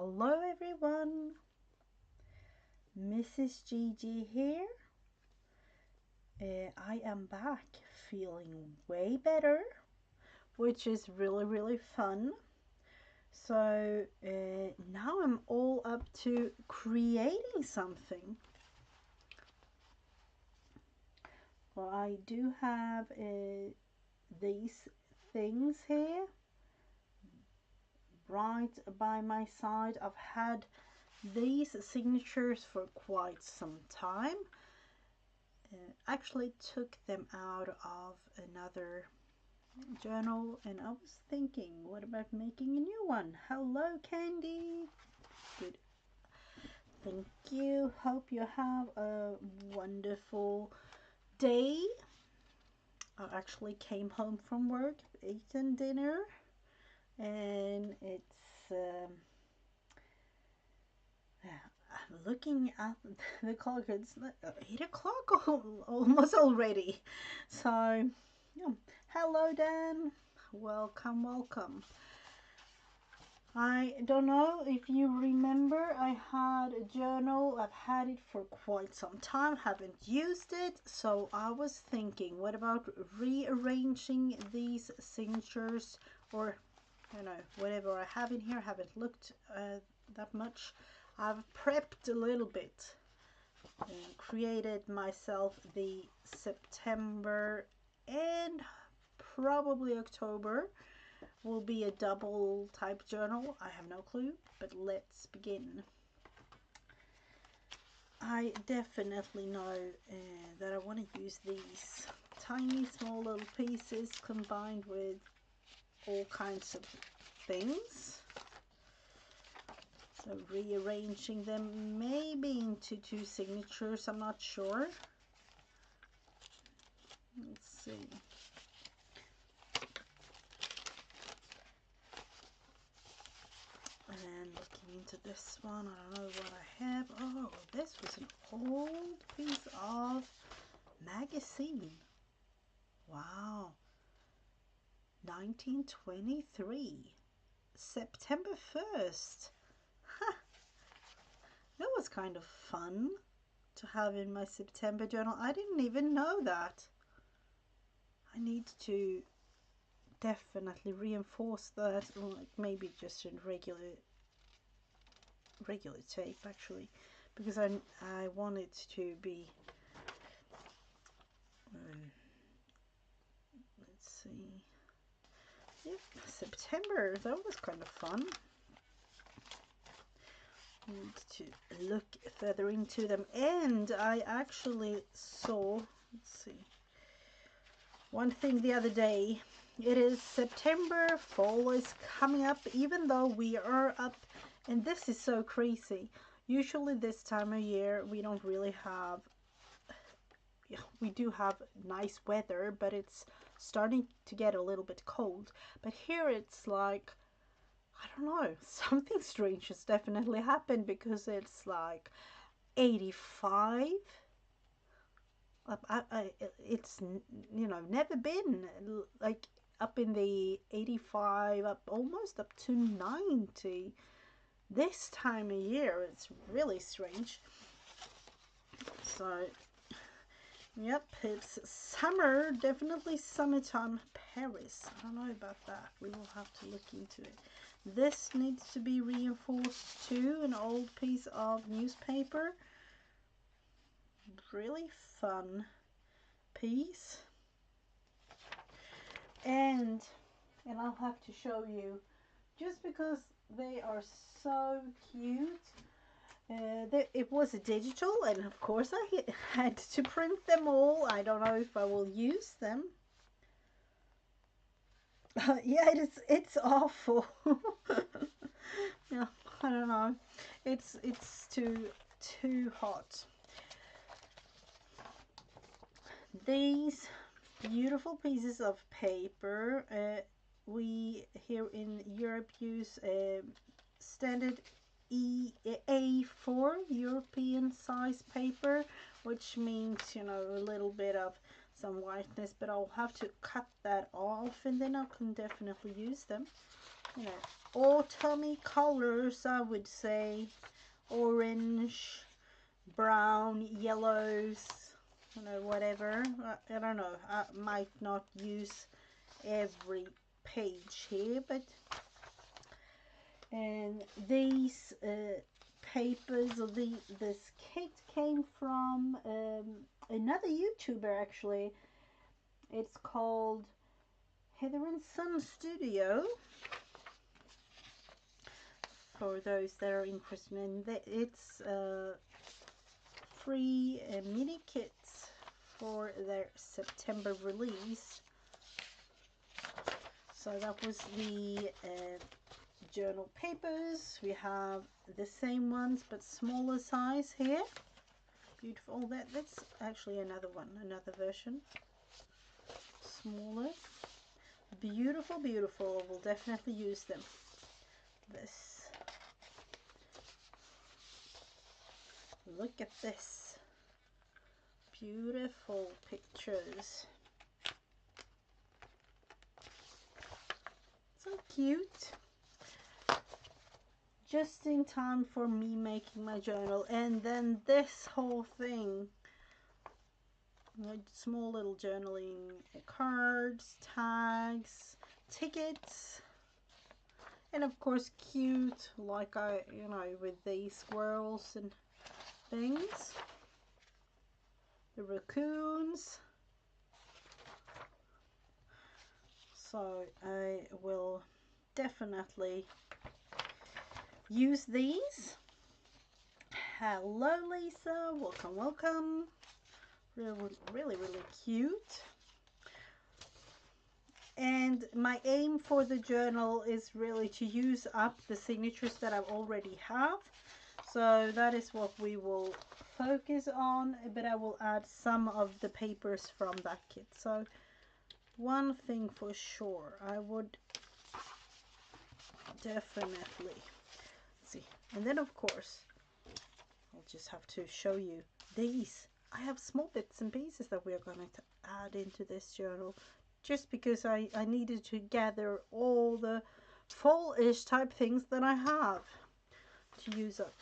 Hello everyone, Mrs. Gigi here. I am back feeling way better, which is really fun. So now I'm all up to creating something. Well, I do have these things here right by my side. I've had these signatures for quite some time. Actually took them out of another journal, and I was thinking, what about making a new one? Hello Candy. Good. Thank you. Hope you have a wonderful day. I actually came home from work, eaten dinner, and it's looking at the clock. It's 8 o'clock almost already. So yeah. Hello Dan, welcome. I don't know if you remember, I had a journal. I've had it for quite some time, haven't used it, so I was thinking, what about rearranging these signatures, or whatever I have in here. Haven't looked that much. I've prepped a little bit and created myself the September and probably October will be a double type journal. I have no clue, but let's begin. I definitely know that I want to use these tiny small little pieces combined with all kinds of things. So rearranging them maybe into two signatures, I'm not sure. Let's see. And looking into this one, I don't know what I have. Oh, this was an old piece of magazine. Wow. 1923. September 1st. That was kind of fun to have in my September journal. I didn't even know that. I need to definitely reinforce that, or like maybe just in regular tape actually, because I want it to be let's see, yep, September. That was kind of fun. Need to look further into them, and I actually saw, let's see, one thing the other day. It is September, fall is coming up, even though we are up, and this is so crazy. Usually this time of year we don't really have, we do have nice weather, but it's starting to get a little bit cold. But here it's like, I don't know, something strange has definitely happened, because it's like 85. It's never been like up in the 85, up almost up to 90 this time of year. It's really strange. So yep, it's summer, definitely summertime. Paris, I don't know about that. We will have to look into it. This needs to be reinforced too, an old piece of newspaper. Really fun piece. And I'll have to show you, just because they are so cute. It was a digital, and of course I had to print them all. I don't know if I will use them. Yeah, it's awful. Yeah, I don't know. It's too hot. These beautiful pieces of paper. We here in Europe use standard A4 European size paper, which means a little bit of some whiteness, but I'll have to cut that off, and then I can definitely use them. you know, autumny colors, I would say. Orange, brown, yellows, you know, whatever. I don't know. I might not use every page here, but and these papers, or this kit came from another YouTuber actually. It's called Heather and Son Studio. For those that are interested in that, it's free mini kits for their September release. So that was the journal papers. We have the same ones but smaller size here. Beautiful. That's actually another one, another version. Smaller. Beautiful, beautiful. We'll definitely use them. This. Look at this. Beautiful pictures. So cute. Just in time for me making my journal. And then this whole thing. Small little journaling cards, tags, tickets. And of course cute, like with the squirrels and things. The raccoons. So I will definitely use these. Hello Lisa, welcome, welcome. Really cute. And my aim for the journal is really to use up the signatures that I already have. So that is what we will focus on, but I will add some of the papers from that kit. So one thing for sure, I would definitely see. And then of course, I'll just have to show you these. I have small bits and pieces that we are going to add into this journal, just because I needed to gather all the fall-ish type things that I have to use up.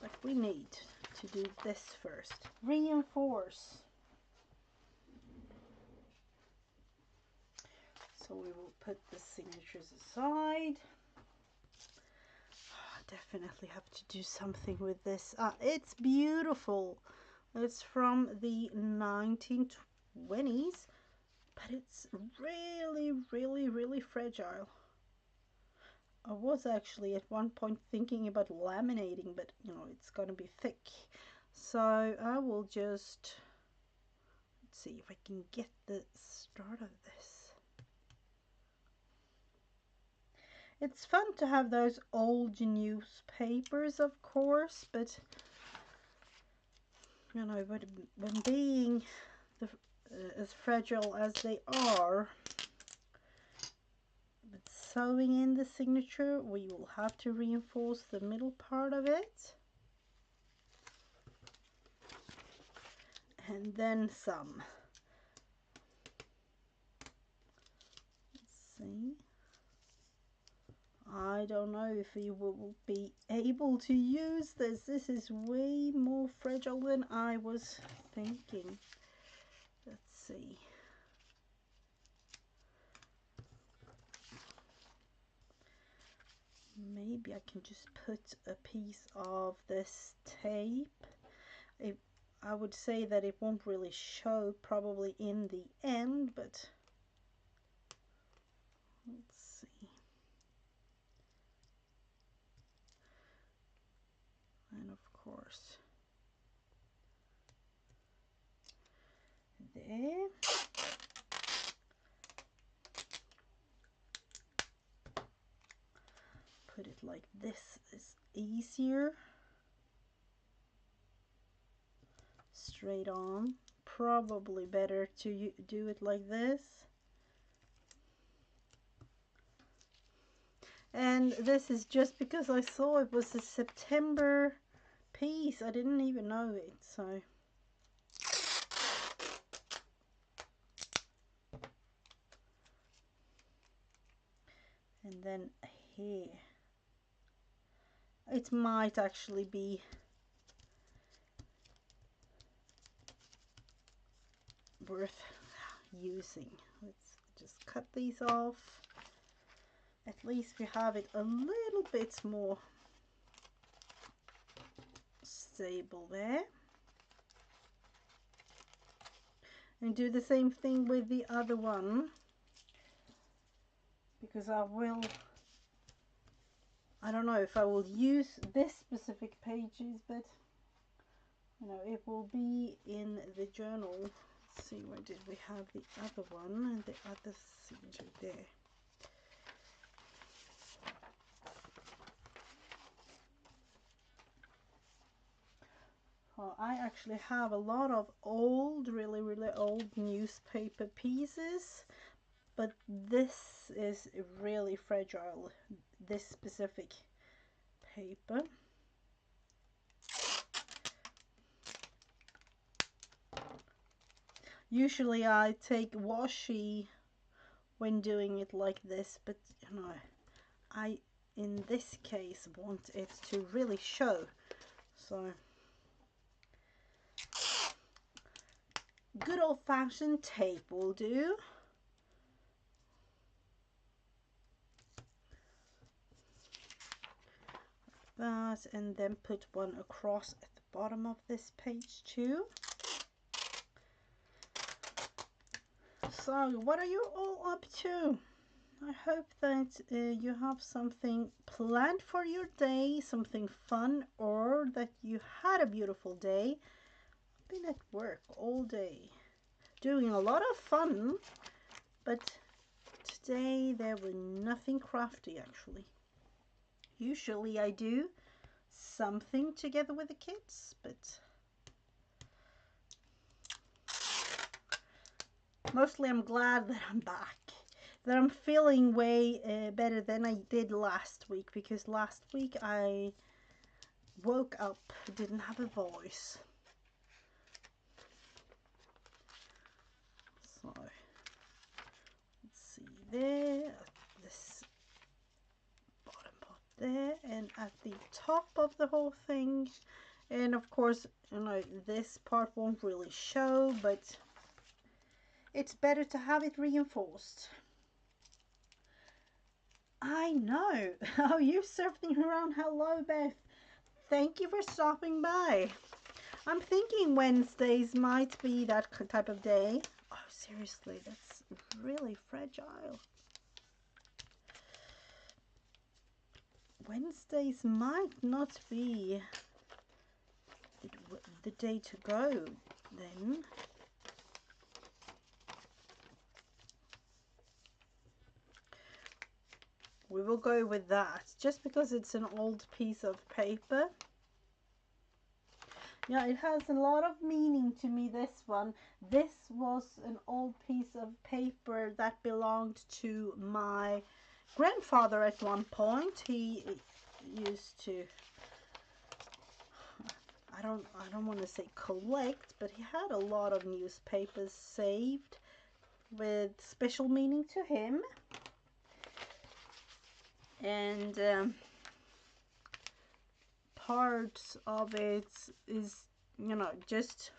But we need to do this first. Reinforce. So we will put the signatures aside. Definitely have to do something with this. It's beautiful. It's from the 1920s, but it's really fragile. I was actually at one point thinking about laminating, but it's gonna be thick. So I will just, let's see if I can get the start of this. It's fun to have those old newspapers, of course, but when being as fragile as they are, but sewing in the signature, we will have to reinforce the middle part of it, and then some. Let's see. I don't know if we will be able to use this. This is way more fragile than I was thinking. Let's see. Maybe I can just put a piece of this tape. I would say that it won't really show probably in the end, but let's see. And of course, there. Put it like this is easier. Straight on. Probably better to do it like this. And this is just because I saw it was a September piece. I didn't even know it, so. And then here it might actually be worth using. Let's just cut these off. At least we have it a little bit more stable there. And do the same thing with the other one, because I don't know if I will use this specific pages, but you know, it will be in the journal. Let's see, where did we have the other one and the other signature there? Well, I actually have a lot of old, really old newspaper pieces, but this is really fragile, this specific paper. Usually I take washi when doing it like this, but you know, I in this case want it to really show. So good old-fashioned tape will do. That, and then put one across at the bottom of this page too. So what are you all up to? I hope that you have something planned for your day, something fun, or that you had a beautiful day. I've been at work all day doing a lot of fun, but today there were nothing crafty actually. Usually I do something together with the kids, but mostly I'm glad that I'm back, that I'm feeling way better than I did last week, because last week I woke up, didn't have a voice. So let's see there, this bottom part there, and at the top of the whole thing, and of course, you know, this part won't really show, but it's better to have it reinforced. I know. Oh, you surfing around. Hello, Beth. Thank you for stopping by. I'm thinking Wednesdays might be that type of day. Oh, seriously, that's really fragile. Wednesdays might not be the day to go then. We will go with that, just because it's an old piece of paper. Yeah, it has a lot of meaning to me, this one. This was an old piece of paper that belonged to my grandfather at one point. He used to, I don't want to say collect, but he had a lot of newspapers saved with special meaning to him. And parts of it is, you know, just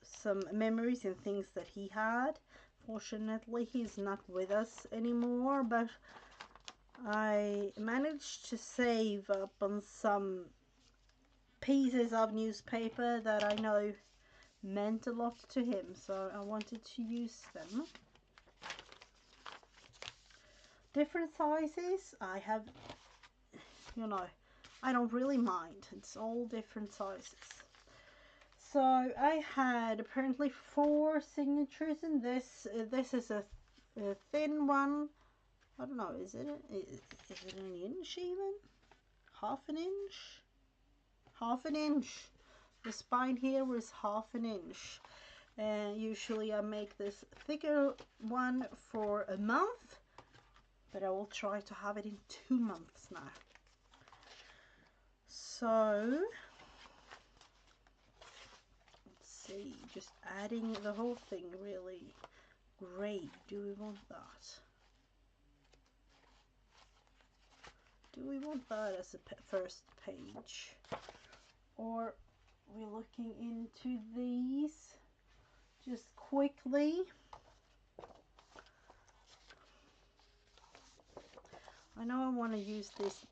some memories and things that he had. Fortunately, he's not with us anymore, but I managed to save up on some pieces of newspaper that I know meant a lot to him, so I wanted to use them. Different sizes, I have, you know, I don't really mind. It's all different sizes. So I had apparently 4 signatures in this. This is a thin one. I don't know, is it an inch even? Half an inch? Half an inch. The spine here was half an inch. And usually I make this thicker one for a month, but I will try to have it in 2 months now. So let's see, just adding the whole thing really. Great, do we want that? Do we want that as a first page? Or we're looking into these just quickly. I know I want to use this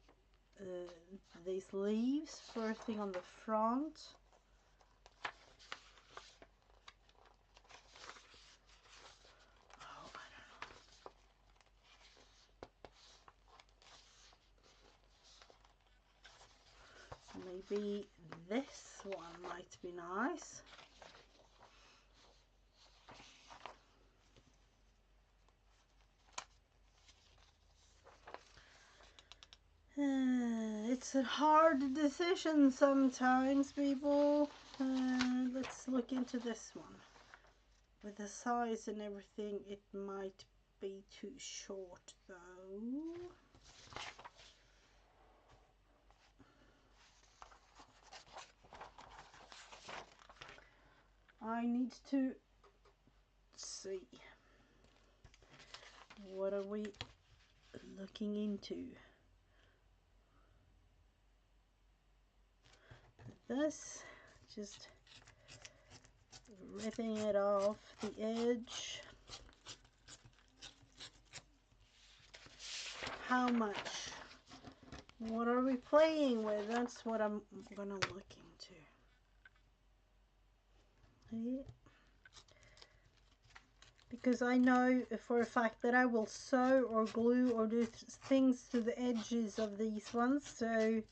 these leaves first thing on the front. Oh, I don't know. Maybe this one might be nice. It's a hard decision sometimes, people. Let's look into this one. With the size and everything, it might be too short though. I need to see. What are we looking into? This, just ripping it off the edge. How much? What are we playing with? That's what I'm gonna look into. Yeah. Because I know for a fact that I will sew or glue or do things to the edges of these ones, so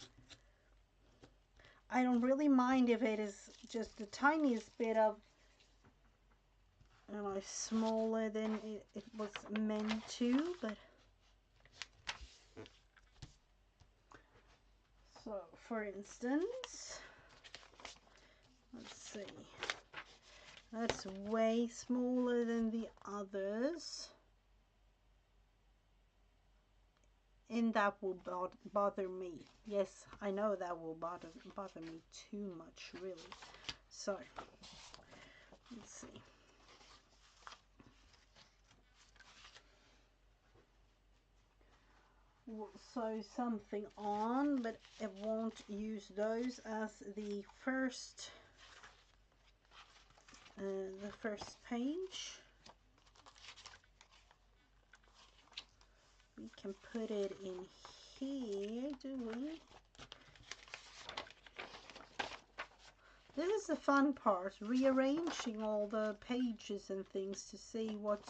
I don't really mind if it is just the tiniest bit of, you know, smaller than it was meant to, but so for instance, let's see, that's way smaller than the others, and that will bother me. Yes, I know that will bother me too much, really. So let's see. We'll sew something on, but it won't use those as the first page. We can put it in here, do we? This is the fun part, rearranging all the pages and things to see what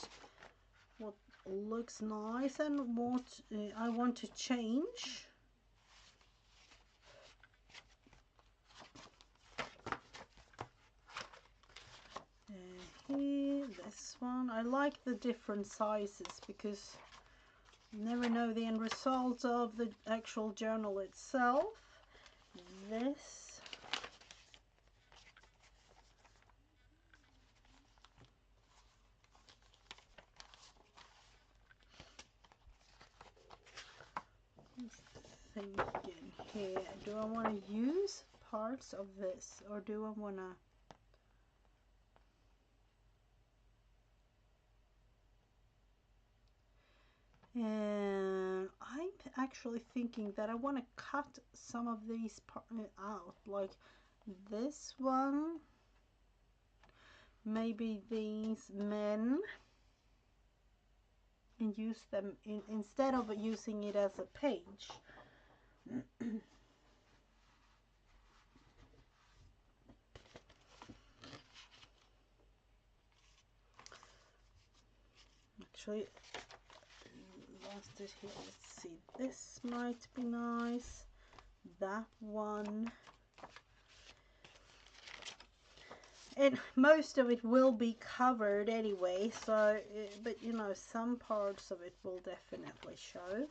looks nice and what I want to change. Here, this one. I like the different sizes because you never know the end result of the actual journal itself. This. Thinking here, do I want to use parts of this or do I want to and I'm actually thinking that I want to cut some of these out, like this one, maybe these men, and use them instead of using it as a page. Actually, lost it here. Let's see. This might be nice. That one. And most of it will be covered anyway, so, but you know, some parts of it will definitely show.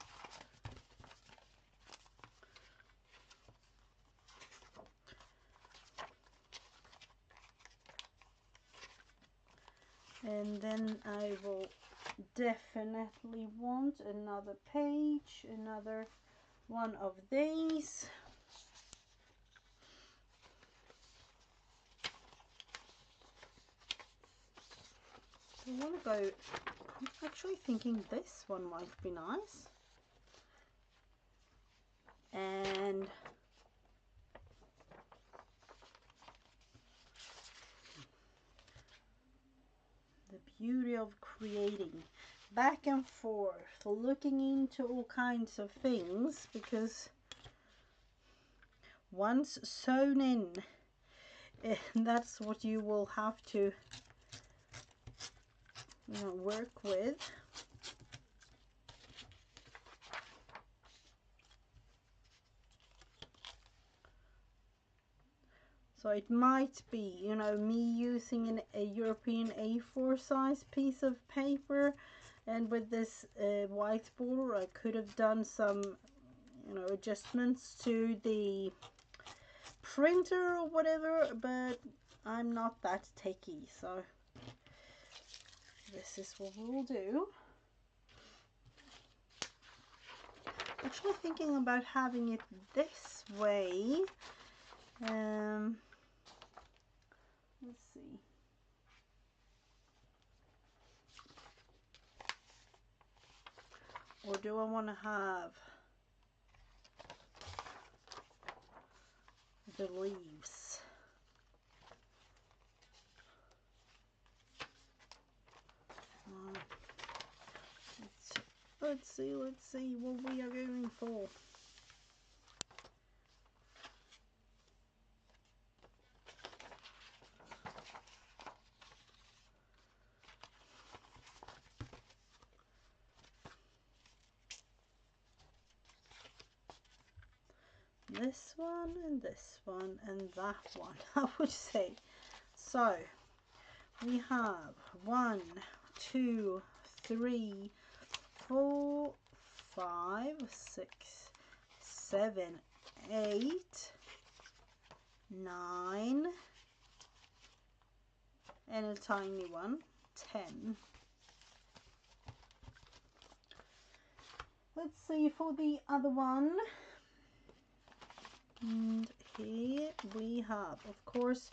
And then I will definitely want another page, another one of these. I want to go, I'm actually thinking this one might be nice. And the beauty of creating back and forth, looking into all kinds of things, because once sewn in, that's what you will have to, you know, work with. So it might be, you know, me using a European A4 size piece of paper, and with this white border I could have done some, you know, adjustments to the printer or whatever, but I'm not that techy, so this is what we'll do. Actually thinking about having it this way. Let's see. Or do I want to have the leaves? Let's see what we are going for. This one and this one and that one, I would say. So we have 1, 2, 3, 4, 5, 6, 7, 8, 9, and a tiny one, 10. Let's see for the other one. And here we have, of course,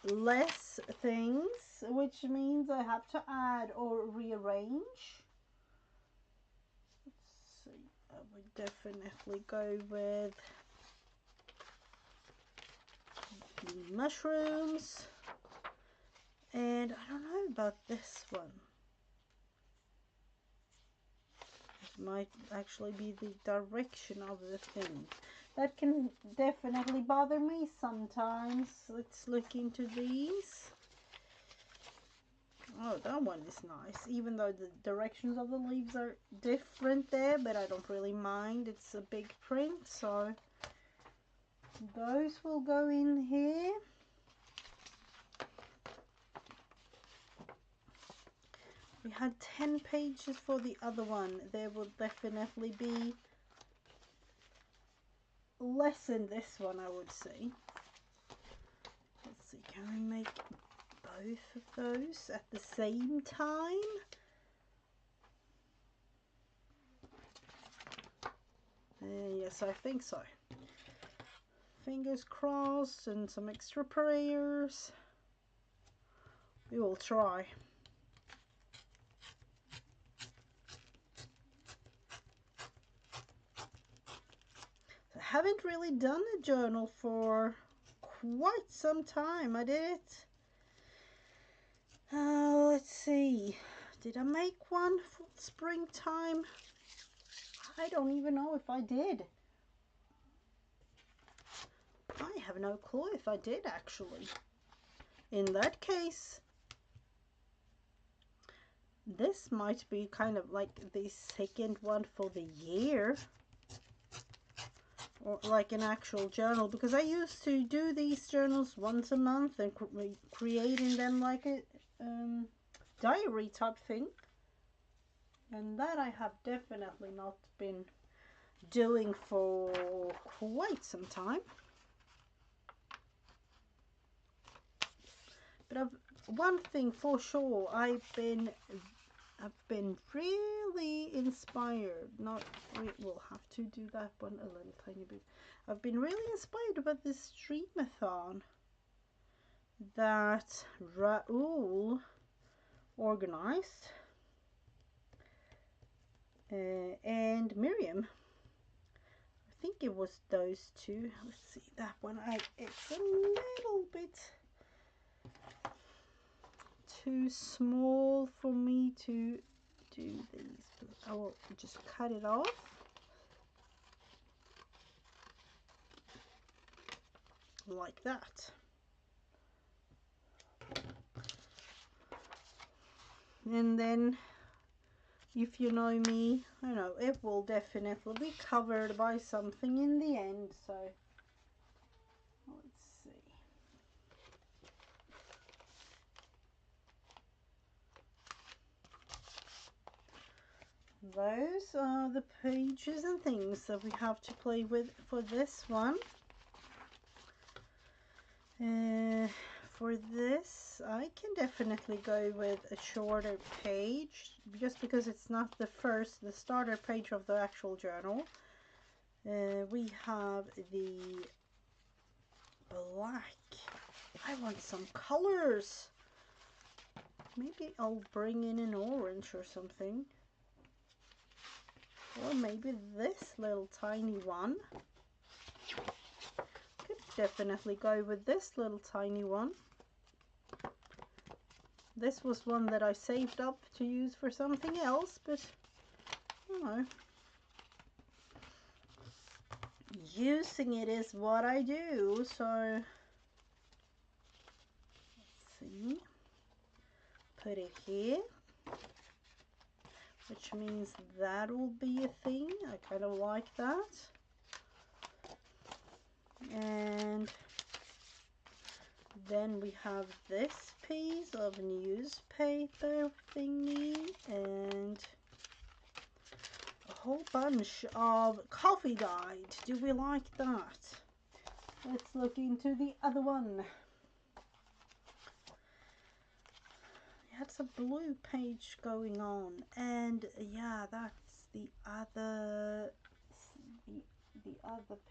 less things, which means I have to add or rearrange. Let's see, I would definitely go with the mushrooms. And I don't know about this one. It might actually be the direction of the thing. That can definitely bother me sometimes. Let's look into these. Oh, that one is nice. Even though the directions of the leaves are different there, but I don't really mind. It's a big print, so those will go in here. We had 10 pages for the other one. There will definitely be less in this one, I would say. Let's see, can we make both of those at the same time? Yes, I think so. Fingers crossed and some extra prayers. We will try. I haven't really done a journal for quite some time. I did it. Let's see. Did I make one for springtime? I don't even know if I did. I have no clue if I did, actually. In that case, this might be kind of like the second one for the year. Or like an actual journal, because I used to do these journals once a month and creating them like a diary type thing, and that I have definitely not been doing for quite some time. But one thing for sure, I've been really inspired. Not, we'll have to do that one a little tiny bit. I've been really inspired about this streamathon that Raoul organized, and Miriam. it was those two. Let's see, that one, it's a little bit too small for me to do these. I will just cut it off. Like that. And then, if you know me, I know it will definitely be covered by something in the end. So let's see. Those are the pages and things that we have to play with for this one. For this, I can definitely go with a shorter page, just because it's not the starter page of the actual journal. We have the black. I want some colors. Maybe I'll bring in an orange or something. Or maybe this little tiny one. Could definitely go with this little tiny one. This was one that I saved up to use for something else, but you know, using it is what I do. So let's see, put it here, which means that will be a thing. I kind of like that. And then we have this piece of newspaper thingy and a whole bunch of coffee guide. Do we like that? Let's look into the other one. That's a blue page going on, and yeah, that's the other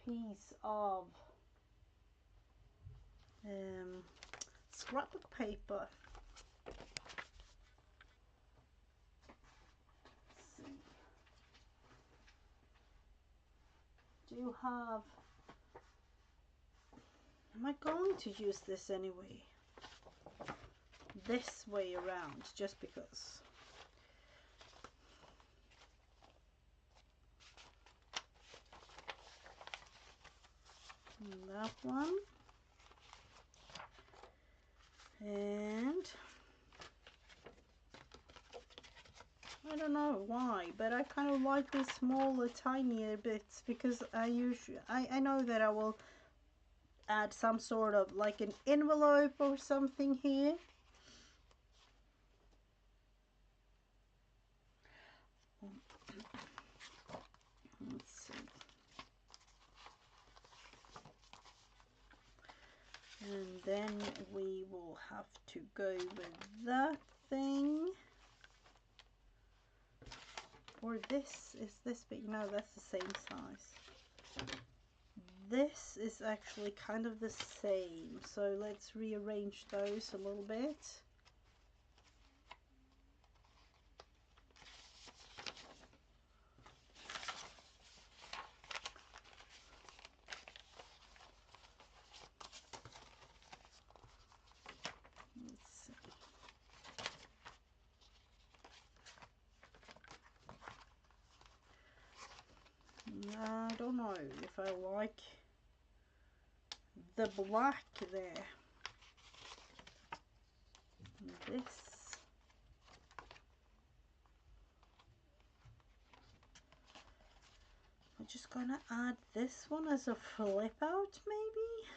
piece of scrapbook paper. Let's see. Do you have? Am I going to use this anyway? This way around, just because. And that one. And I don't know why, but I kind of like these smaller, tinier bits, because I know that I will add some sort of like an envelope or something here. Let's see. And then we will have to go with that thing. Or this, is this big? No, that's the same size. This is actually kind of the same. So let's rearrange those a little bit. I don't know if I like the black there. This. I'm just gonna add this one as a flip out, maybe?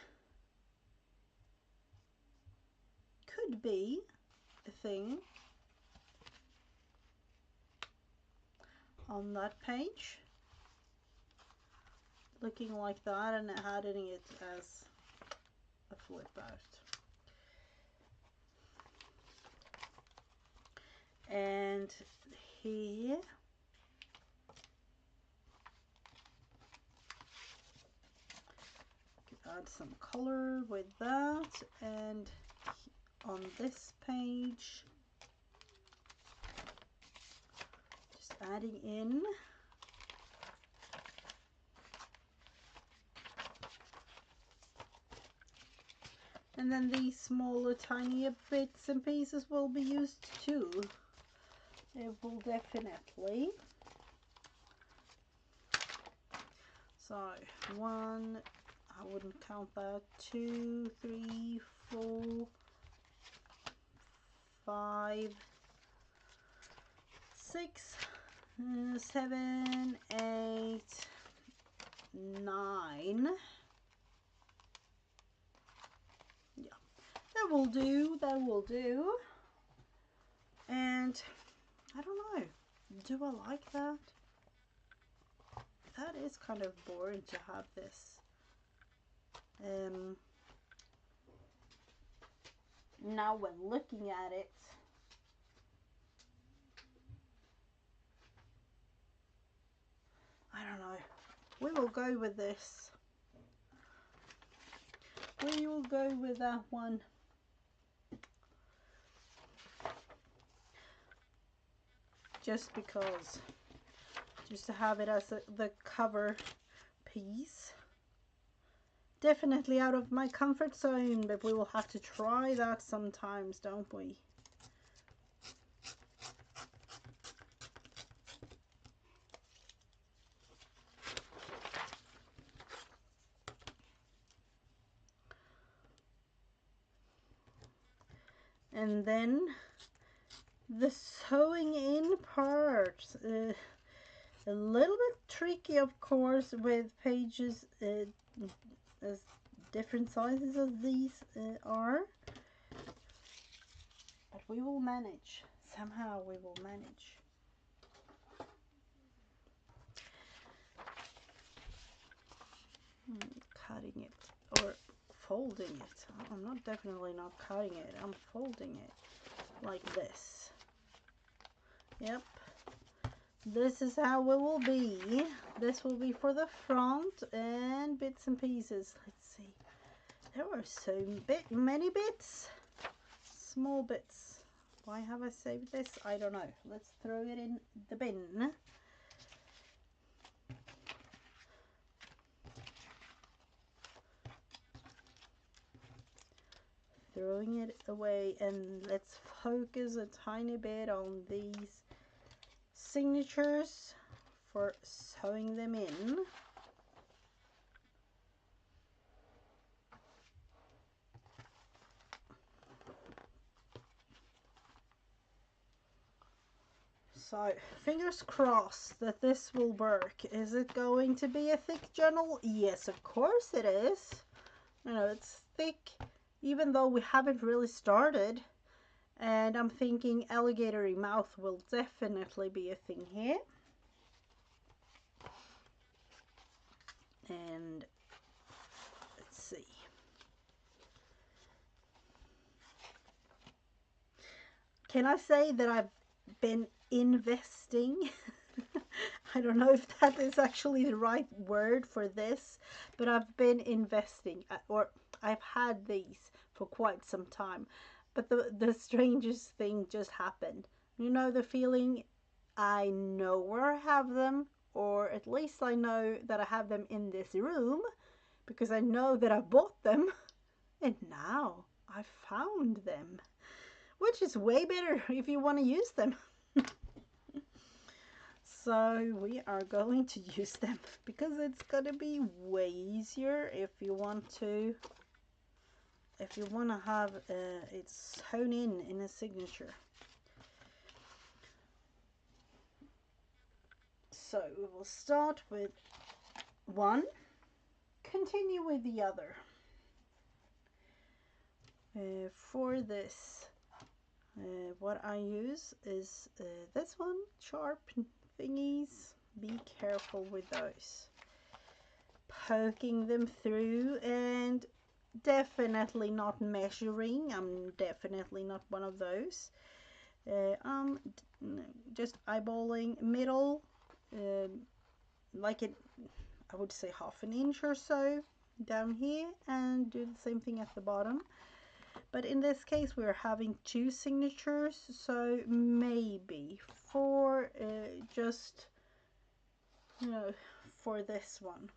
Could be a thing on that page. Looking like that, and adding it as a flip out. And here add some color with that, and on this page just adding in And then these smaller tiny bits and pieces will be used too. It will definitely. So 1, I wouldn't count that, 2, 3, 4, 5, 6, 7, 8, 9. Yeah, that will do, that will do. And I don't know, do I like that? That is kind of boring to have this. Now when looking at it, I don't know. We will go with this. We will go with that one. Just because. Just to have it as the cover piece. Definitely out of my comfort zone, but we will have to try that sometimes, don't we? And then the sewing in part, a little bit tricky, of course, with pages as different sizes as these are, but we will manage. Somehow we will manage. Cutting it or folding it. I'm not definitely not cutting it. I'm folding it like this. Yep. This is how it will be. This will be for the front and bits and pieces. Let's see. There were so many bits. Small bits. Why have I saved this? I don't know. Let's throw it in the bin. Throwing it away, and let's focus a tiny bit on these signatures for sewing them in. So fingers crossed that this will work. Is it going to be a thick journal? Yes, of course it is. You know, it's thick even though we haven't really started. And I'm thinking alligatory mouth will definitely be a thing here. And let's see. Can I say that I've been investing? I don't know if that is actually the right word for this, but I've been investing, or I've had these for quite some time. But the strangest thing just happened. You know the feeling, I know where I have them, or at least I know that I have them in this room because I know that I bought them, and now I found them, which is way better if you want to use them. So we are going to use them because it's gonna be way easier if you want to have it sewn in a signature. So we will start with one, continue with the other. For this, what I use is this one, sharp thingies. Be careful with those. Poking them through, and definitely not measuring. I'm definitely not one of those. I'm just eyeballing middle, like it, I would say half an inch or so down here, and do the same thing at the bottom. But in this case we're having two signatures, so maybe for just, you know, for this one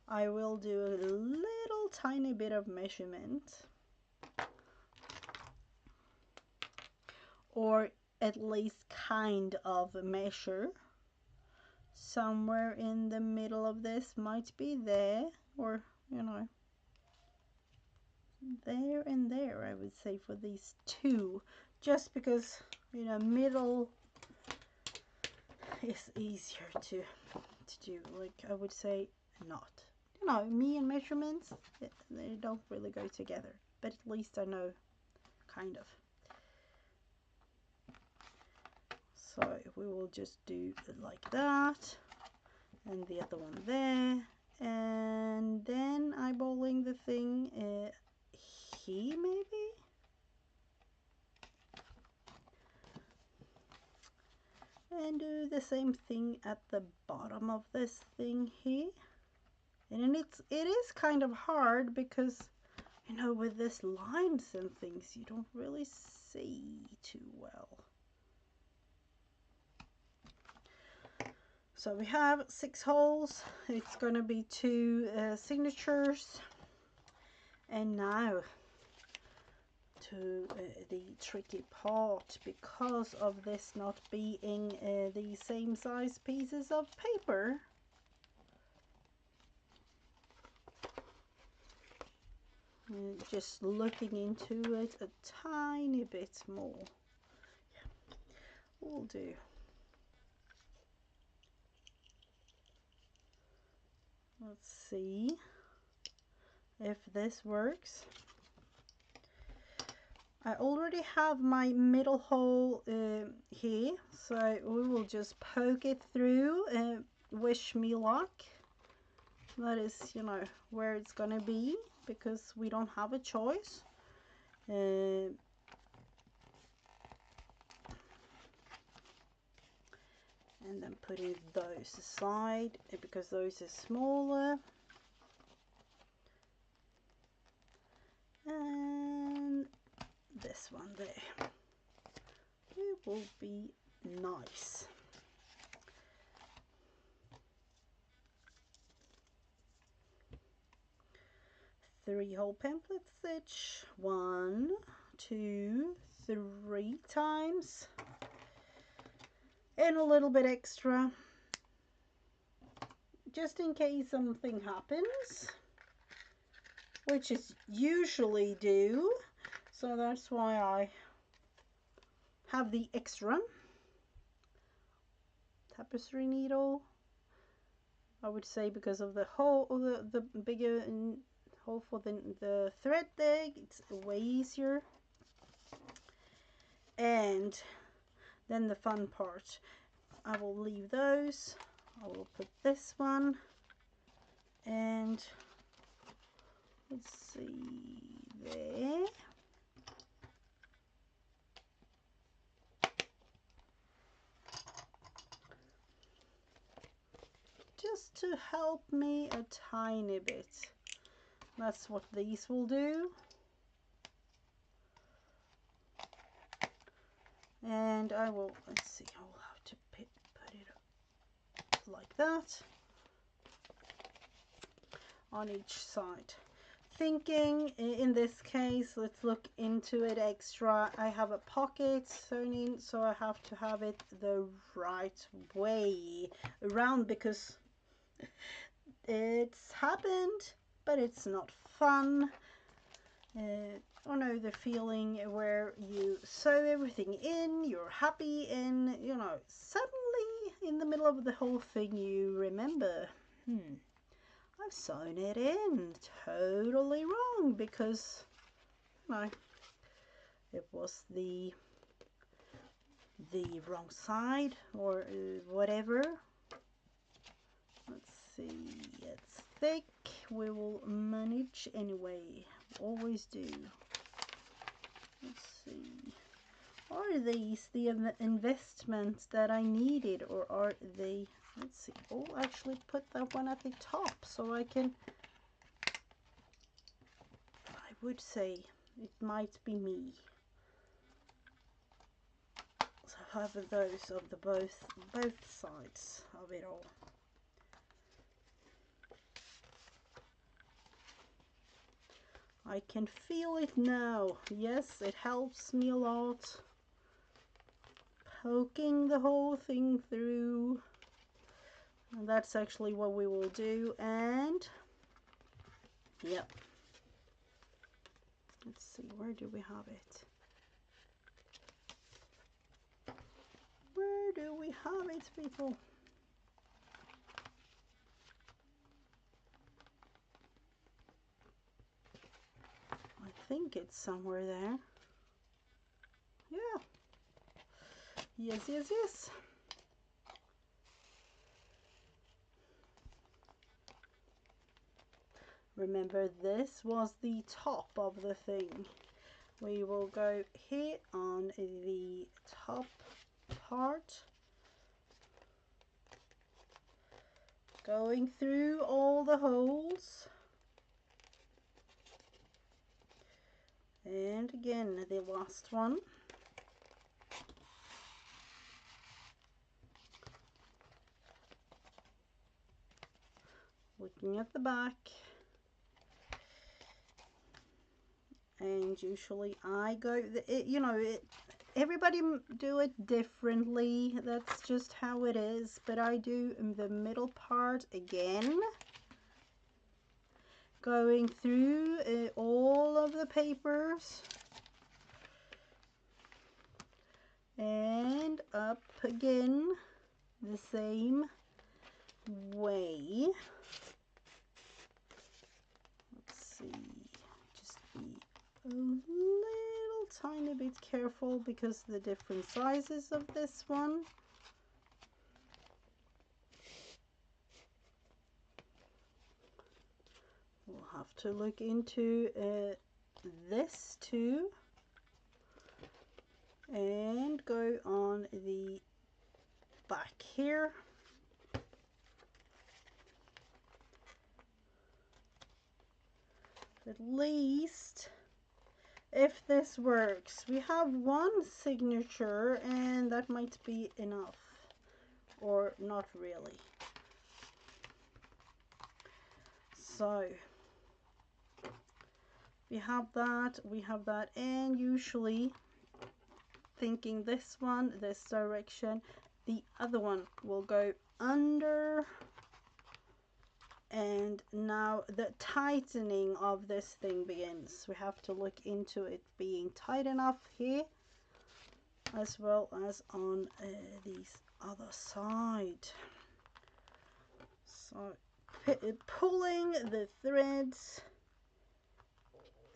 I will do a little tiny bit of measurement. or at least kind of measure. Somewhere in the middle of this might be there, or you know, there and there, I would say, for these two, just because, you know, middle is easier to do. Like, I would say not. You know, me and measurements, they don't really go together, but at least I know, kind of. So we will just do it like that, and the other one there, and then eyeballing the thing here maybe. And do the same thing at the bottom of this thing here. And it is kind of hard because, you know, with this lines and things, you don't really see too well. So we have 6 holes. It's going to be 2 signatures. And now to the tricky part, because of this not being the same size pieces of paper. Just looking into it a tiny bit more. Yeah, will do. Let's see if this works. I already have my middle hole here, so we will just poke it through and wish me luck. That is, you know, where it's gonna be, because we don't have a choice. And then putting those aside because those are smaller. And this one there, it will be nice. Three hole pamphlet stitch, 1, 2, 3 times, and a little bit extra just in case something happens, which is usually do. So that's why I have the extra tapestry needle. I would say because of the hole, the bigger hole for the thread there, it's way easier. And then the fun part, I will leave those. I will put this one, and let's see there. Just to help me a tiny bit. That's what these will do. And I will, let's see, I will have to put it up like that on each side. Thinking in this case, let's look into it extra. I have a pocket sewn in, so I have to have it the right way around, because it's happened, but it's not fun. I know the feeling where you sew everything in, you're happy, and you know, suddenly in the middle of the whole thing you remember, I've sewn it in totally wrong, because you know, it was the wrong side or whatever. Let's see, it's thick, we will manage anyway, always do. Let's see, are these the investments that I needed, or are they, let's see, oh, actually put that one at the top so I can, I would say it might be me. So I have those of the both sides of it all. I can feel it now. Yes, it helps me a lot. poking the whole thing through. And that's actually what we will do. And yep, let's see, where do we have it? Where do we have it, people? I think it's somewhere there. Yeah. Yes, yes, yes. Remember, this was the top of the thing. We will go here on the top part, going through all the holes. And again, the last one. Looking at the back. And usually I go, everybody do it differently. That's just how it is. But I do the middle part again. Going through all of the papers. And up again the same way. Let's see, just be a little tiny bit careful because the different sizes of this one. We'll have to look into this too. And go on the back here. At least, if this works, we have one signature and that might be enough, or not really. So we have that, and usually thinking this one, this direction, the other one will go under. And now the tightening of this thing begins. We have to look into it being tight enough here, as well as on this other side. So pulling the threads,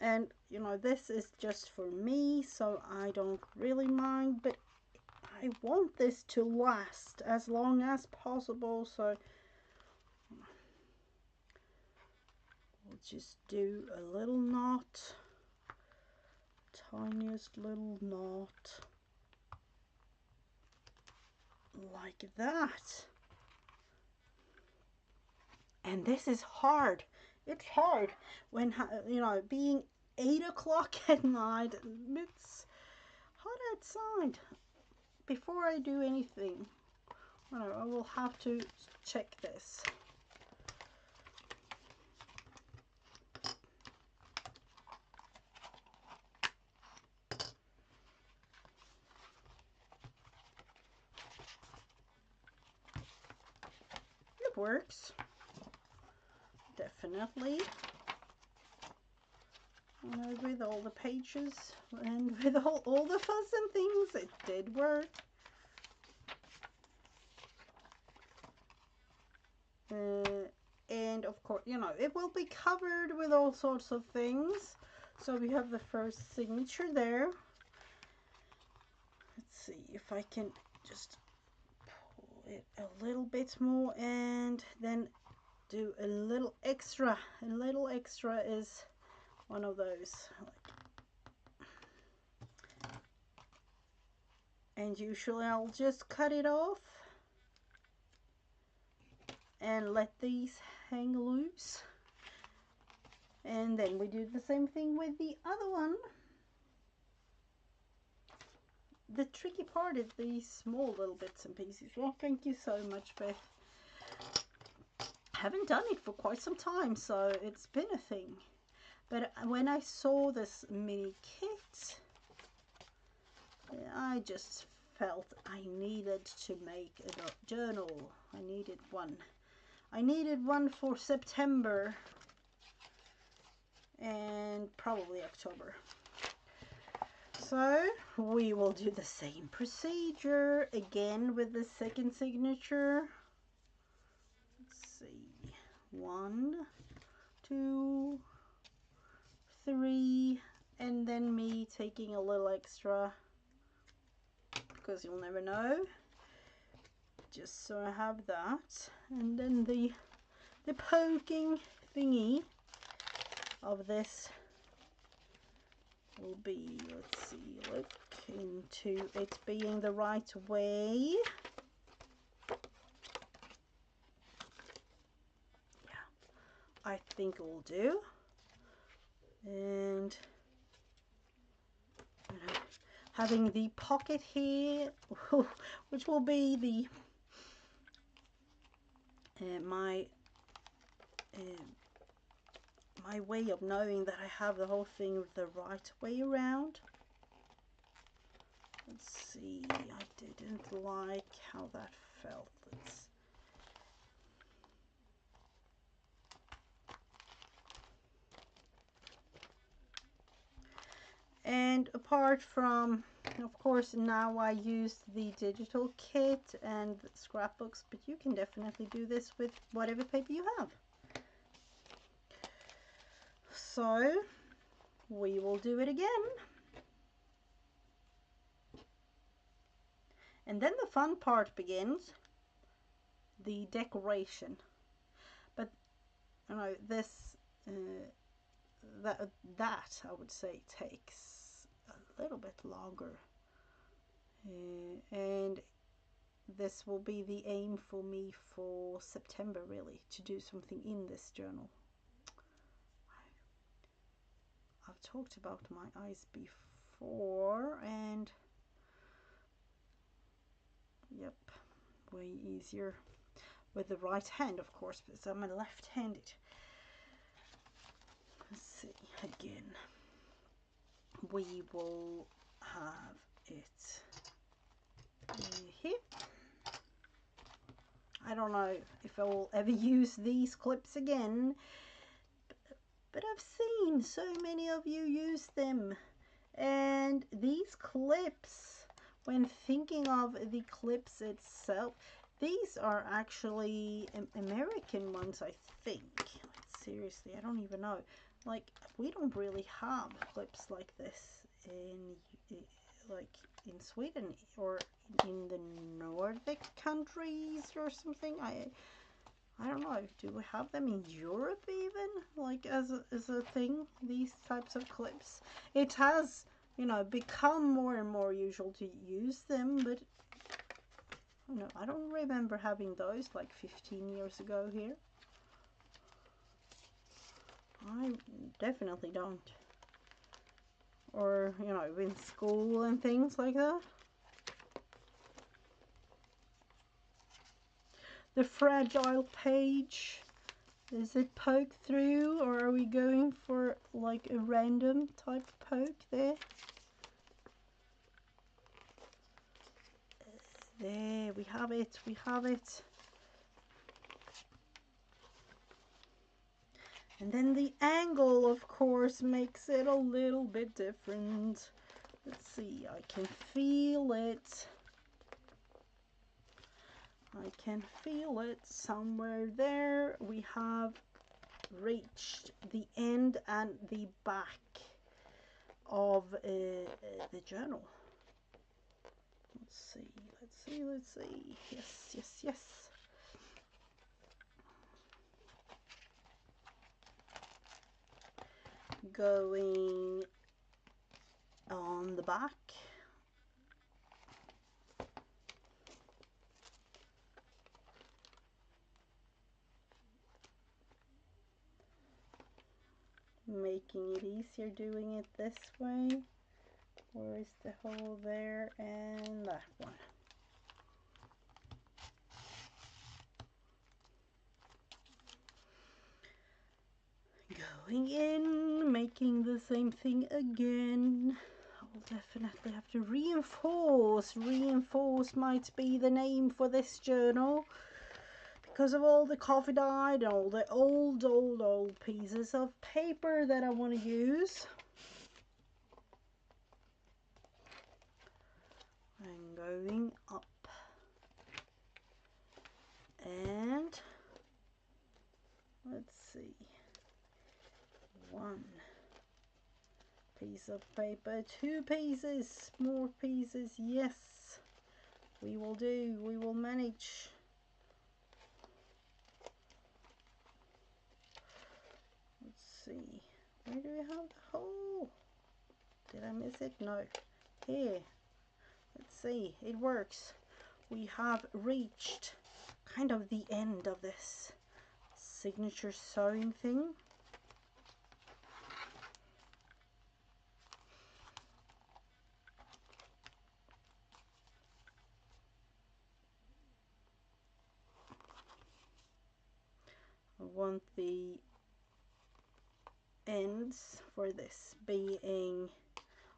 and this is just for me, so I don't really mind, but I want this to last as long as possible, so we'll just do a little knot, tiniest little knot, like that. And this is hard. It's hard when, being 8 o'clock at night, it's hot outside. Before I do anything, I will have to check this. It works. Definitely. With all the pages and with all the fuzz and things, it did work. And of course, it will be covered with all sorts of things. So we have the first signature there. Let's see if I can just pull it a little bit more and then do a little extra. A little extra is one of those. And usually I'll just cut it off and let these hang loose. And then we do the same thing with the other one. The tricky part is these small little bits and pieces. Well, thank you so much, Beth. I haven't done it for quite some time, so it's been a thing. But when I saw this mini kit, I just felt I needed to make a journal. I needed one. I needed one for September and probably October. So we will do the same procedure again with the second signature. Let's see, 1, 2, 3, and then me taking a little extra because you'll never know, just so I have that. And then the poking thingy of this will be, let's see, look into it being the right way. Yeah, I think it will do. And having the pocket here, which will be the my way of knowing that I have the whole thing the right way around. Let's see, I didn't like how that felt. And apart from, of course, now I use the digital kit and scrapbooks, but you can definitely do this with whatever paper you have. So we will do it again. And then the fun part begins, the decoration. But you know, this that I would say takes a little bit longer, and this will be the aim for me for September, really, to do something in this journal. I've talked about my eyes before, and yep, way easier with the right hand, of course, because I'm a left-handed. Let's see, again, we will have it here. I don't know if I will ever use these clips again, but I've seen so many of you use them. And these clips, when thinking of the clips itself, these are actually American ones, I think. Like, seriously, I don't even know. Like, we don't really have clips like this in Sweden or in the Nordic countries or something. I don't know. Do we have them in Europe even? Like as a thing, these types of clips. It has, you know, become more and more usual to use them, but you know, I don't remember having those like 15 years ago here. I definitely don't. Or, you know, in school and things like that. The fragile page, is it poked through, or are we going for like a random type poke there? There, we have it, we have it. And then the angle, of course, makes it a little bit different. Let's see, I can feel it. I can feel it somewhere there. We have reached the end and the back of the journal. Let's see, let's see, let's see. Yes, yes, yes. Going on the back. Making it easier doing it this way. Where is the hole there? And that one. Going in, making the same thing again. we'll definitely have to reinforce. Reinforce might be the name for this journal, because of all the coffee dyed and all the old pieces of paper that I want to use. And going up. And let's see. One piece of paper, 2 pieces, more pieces. Yes, we will do. We will manage. See, where do we have the hole? Did I miss it? No. Here. Let's see. It works. We have reached kind of the end of this signature sewing thing. I want the ends for this being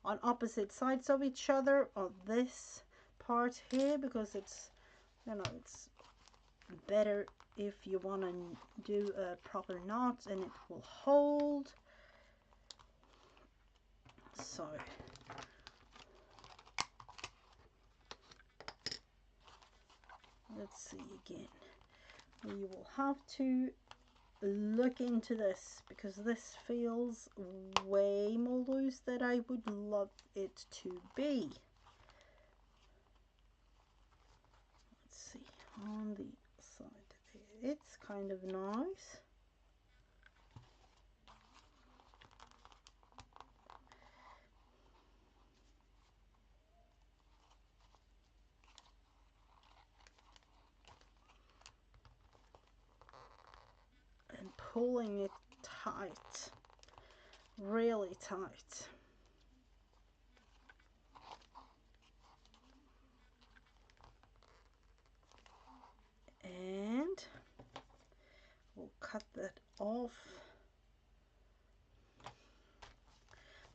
on opposite sides of each other on this part here, because it's, you know, it's better if you want to do a proper knot and it will hold. So let's see again. We will have to look into this, because this feels way more loose than I would love it to be. Let's see, on the side there, it's kind of nice. And pulling it tight, really tight. And we'll cut that off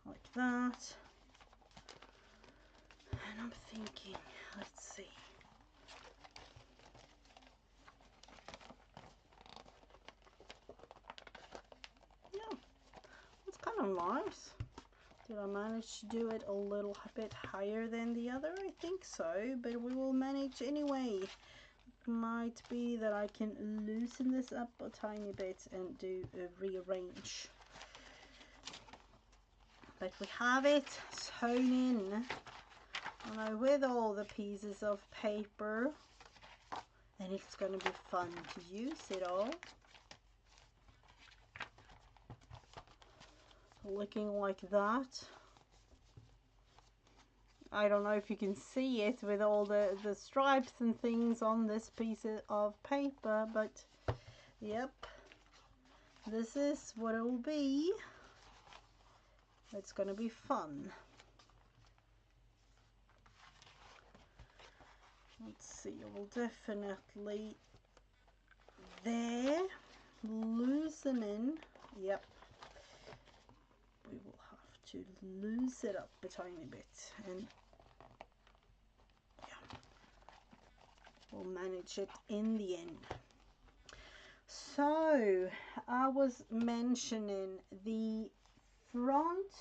like that. And I'm thinking, let's see. Yeah, it's kind of nice. Did I manage to do it a little bit higher than the other? I think so, but we will manage anyway. It might be that I can loosen this up a tiny bit and do a rearrange. But we have it sewn in, you know, with all the pieces of paper, and it's going to be fun to use it all. Looking like that. I don't know if you can see it with all the stripes and things on this piece of paper, but yep, this is what it will be. It's gonna be fun. Let's see, I will definitely there loosening. Yep, we will have to loose it up a tiny bit, and yeah, we'll manage it in the end. So I was mentioning the front,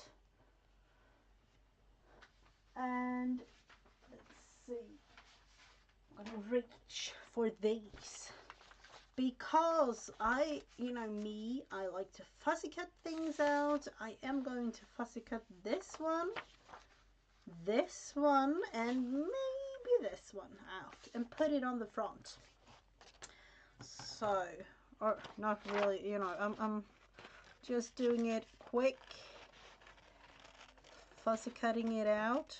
and let's see, I'm gonna reach for these, because you know me, I like to fussy cut things out. I am going to fussy cut this one, and maybe this one out and put it on the front. So, or not really, you know, I'm just doing it quick, fussy cutting it out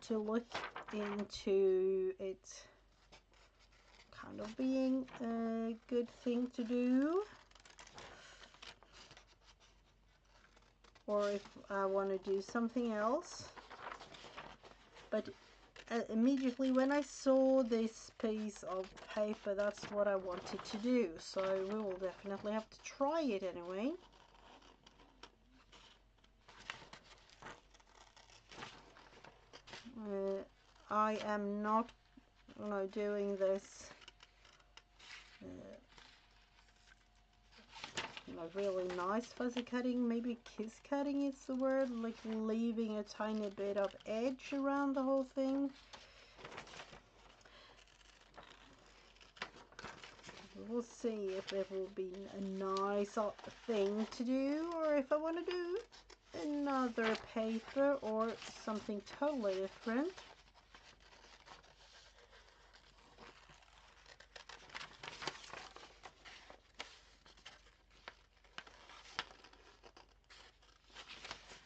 to look into it kind of being a good thing to do, or if I want to do something else. But immediately when I saw this piece of paper, that's what I wanted to do, so we will definitely have to try it anyway. I am not, doing this really nice fuzzy cutting. Maybe kiss cutting is the word, like leaving a tiny bit of edge around the whole thing. We'll see if it will be a nice thing to do, or if I want to do another paper or something totally different.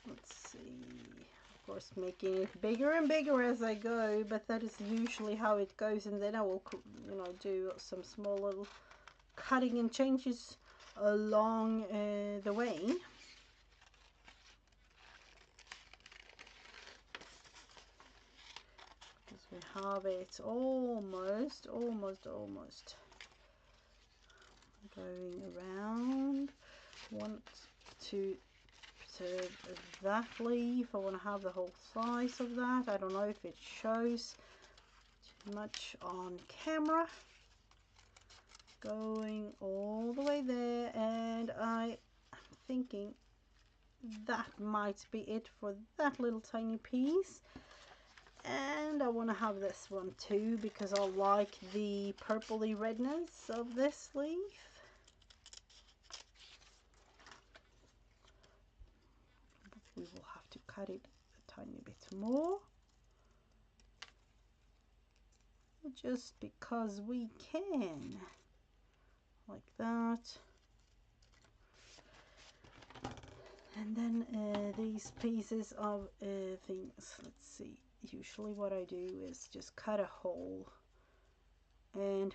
Let's see. Of course, making it bigger and bigger as I go, but that is usually how it goes, and then I will, do some small little cutting and changes along the way. Because we have it almost going around. Want to preserve that leaf. I want to have the whole size of that. I don't know if it shows too much on camera. Going all the way there, and I'm thinking that might be it for that little tiny piece. And I want to have this one too, because I like the purpley redness of this leaf. We will have to cut it a tiny bit more, just because we can, like that. And then these pieces of things, let's see, usually what I do is just cut a hole, and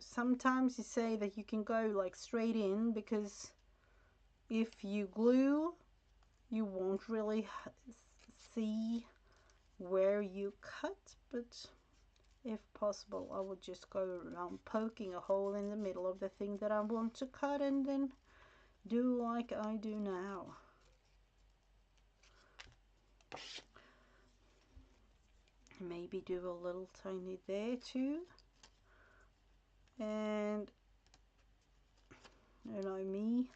sometimes you say that you can go like straight in, because if you glue, you won't really see where you cut, but if possible, I would just go around poking a hole in the middle of the thing that I want to cut, and then do like I do now. Maybe do a little tiny there too. And me,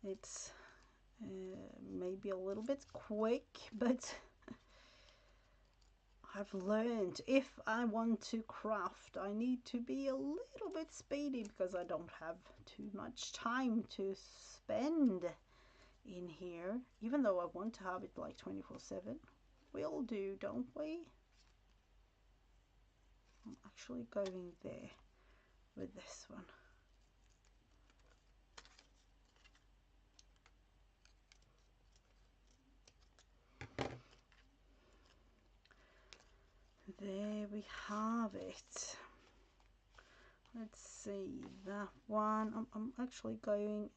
it's maybe a little bit quick, but I've learned if I want to craft, I need to be a little bit speedy, because I don't have too much time to spend in here, even though I want to have it like 24/7. We all do, don't we? I'm actually going there with this one. There we have it. Let's see, that one, I'm actually going,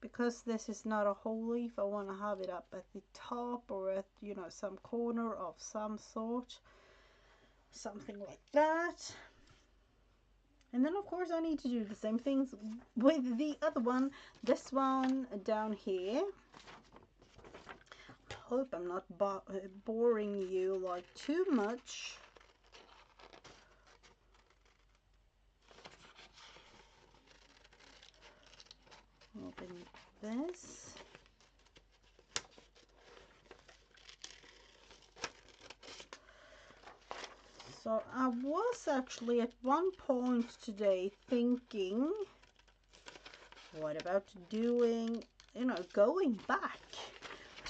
because this is not a whole leaf, I want to have it up at the top, or at some corner of some sort, something like that. And then of course I need to do the same things with the other one, this one down here. I hope I'm not boring you like too much. Open this. So I was actually at one point today thinking, what about doing, going back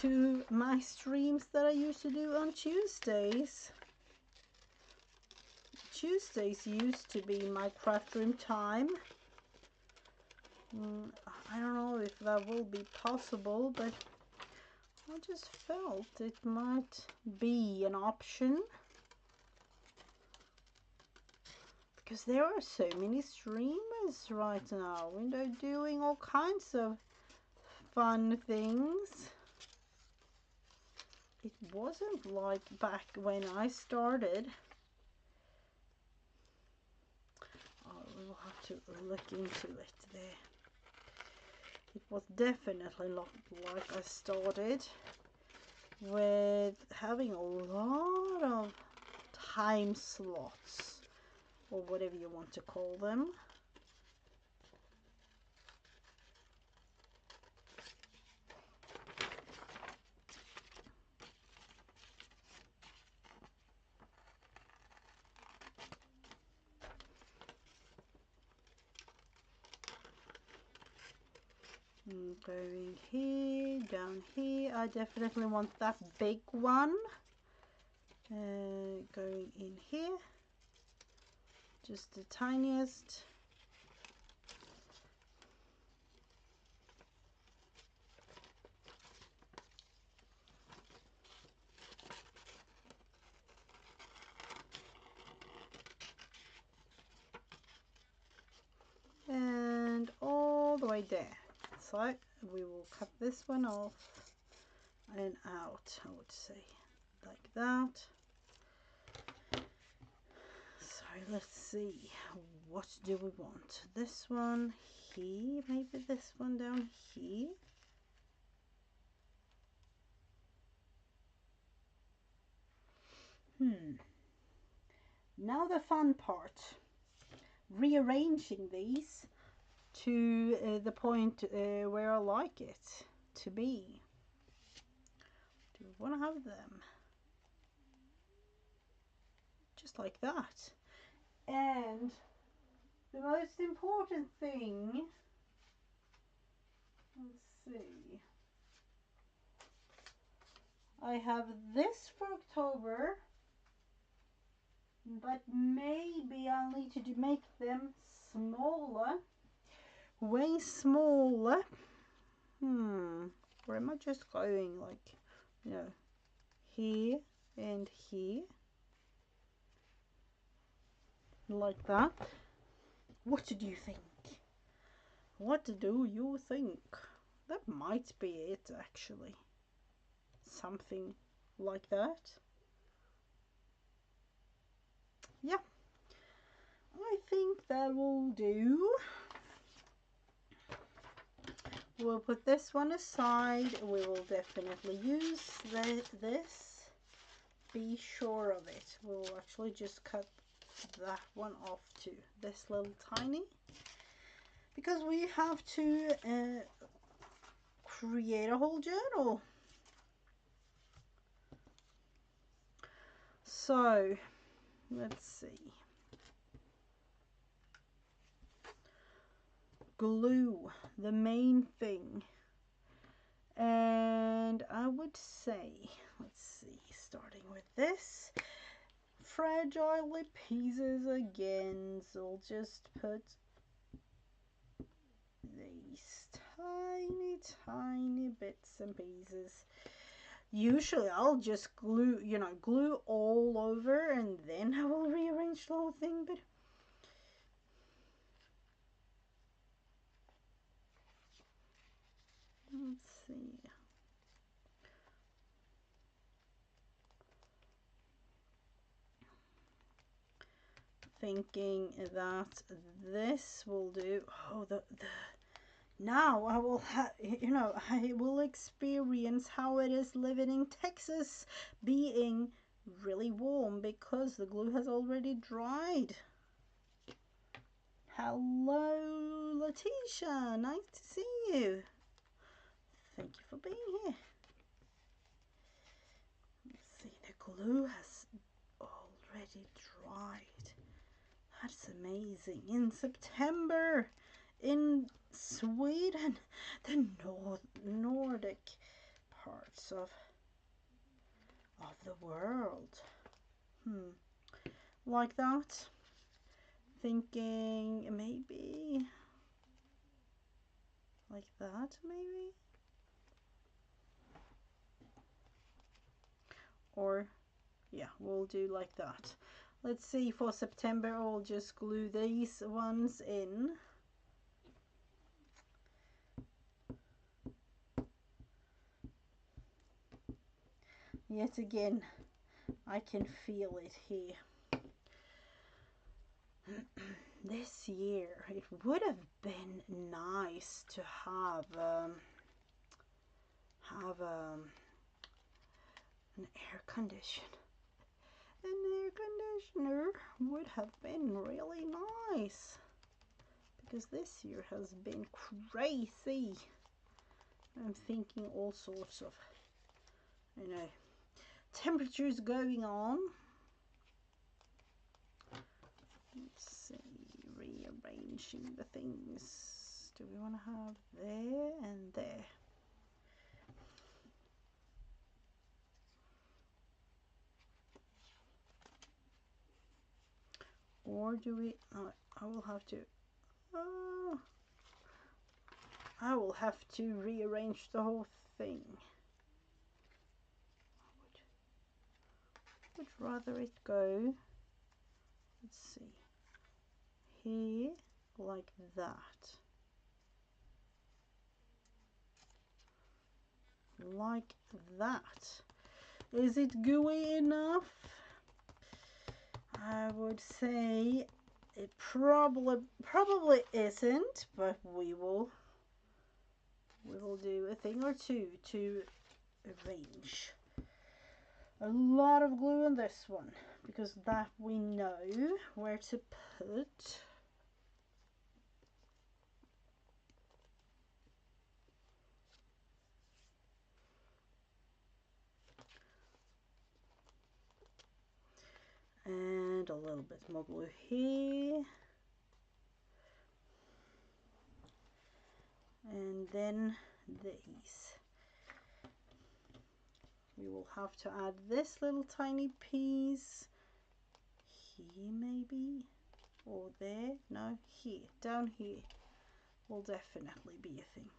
to my streams that I used to do on Tuesdays. Tuesdays used to be my Craftroom time. I don't know if that will be possible, but I just felt it might be an option, because there are so many streamers right now, doing all kinds of fun things. It wasn't like back when I started. Oh, we'll have to look into it there. It was definitely not like I started with having a lot of time slots, or whatever you want to call them. Going here, down here. I definitely want that big one. Going in here, just the tiniest. And all the way there. So we will cut this one off and out, I would say, like that. So let's see, what do we want? This one here, maybe this one down here. Now the fun part, rearranging these to the point where I like it to be. Do we want to have them just like that? And the most important thing, let's see, I have this for October, but maybe I'll need to make them smaller, way smaller. Or am I just going like, you know, here and here, like that? What do you think? What do you think? That might be it, actually. Something like that. Yeah, I think that will do. We'll put this one aside. We will definitely use this. Be sure of it. We'll actually just cut that one off too. This little tiny. Because we have to create a whole journal. So, let's see. Glue, the main thing. And I would say, let's see, starting with this, fragile pieces again. So we'll just put these tiny bits and pieces. Usually I'll just glue, glue all over, and then I will rearrange the whole thing, but let's see. Thinking that this will do. Oh, now I will I will experience how it is living in Texas, being really warm because the glue has already dried. Hello, Letitia. Nice to see you. Thank you for being here. Let's see, the glue has already dried. That's amazing. In September, in Sweden, the Nordic parts of the world. Like that. Thinking maybe like that, maybe. Or yeah, we'll do like that. Let's see, for September I'll just glue these ones in. Yet again, I can feel it here. this year it would have been nice to have an air condition. An air conditioner would have been really nice, because this year has been crazy. I'm thinking all sorts of, you know, temperatures going on. Let's see, rearranging the things. Do we want to have there and there? Or do we, I will have to, I will have to rearrange the whole thing. I would rather it go, let's see, here, like that. Like that. Is it gooey enough? I would say it probably isn't, but we will do a thing or two to arrange. A lot of glue on this one, because that we know where to put. And a little bit more glue here. And then these. We will have to add this little tiny piece here maybe, or there, no, here, down here will definitely be a thing.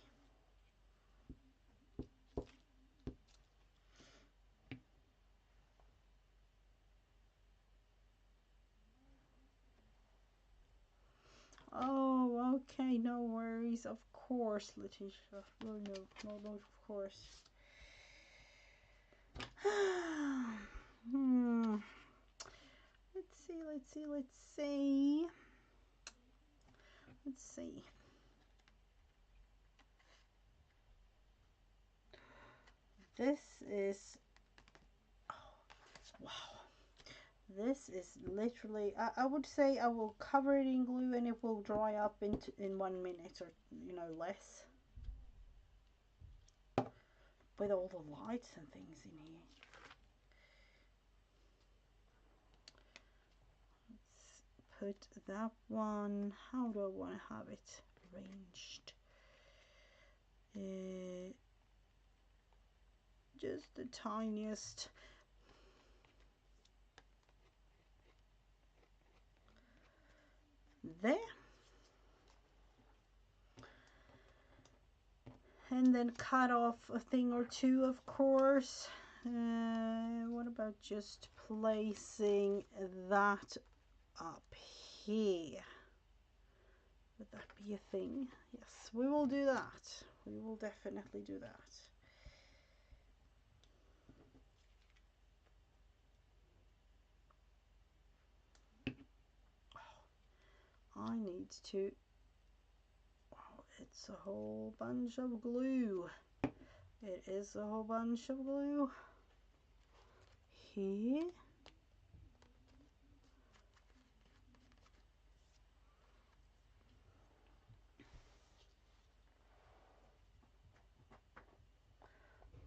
Oh, okay, no worries, of course, Letitia. No, of course. Let's see. This is, oh, wow. This is literally, I would say I will cover it in glue and it will dry up in 1 minute, or, you know, less. With all the lights and things in here. Let's put that one, how do I want to have it arranged? Just the tiniest. There. And then cut off a thing or two, of course. What about just placing that up here? Would that be a thing? Yes, we will do that. We will definitely do that. I need to, oh, it's a whole bunch of glue. It is a whole bunch of glue here.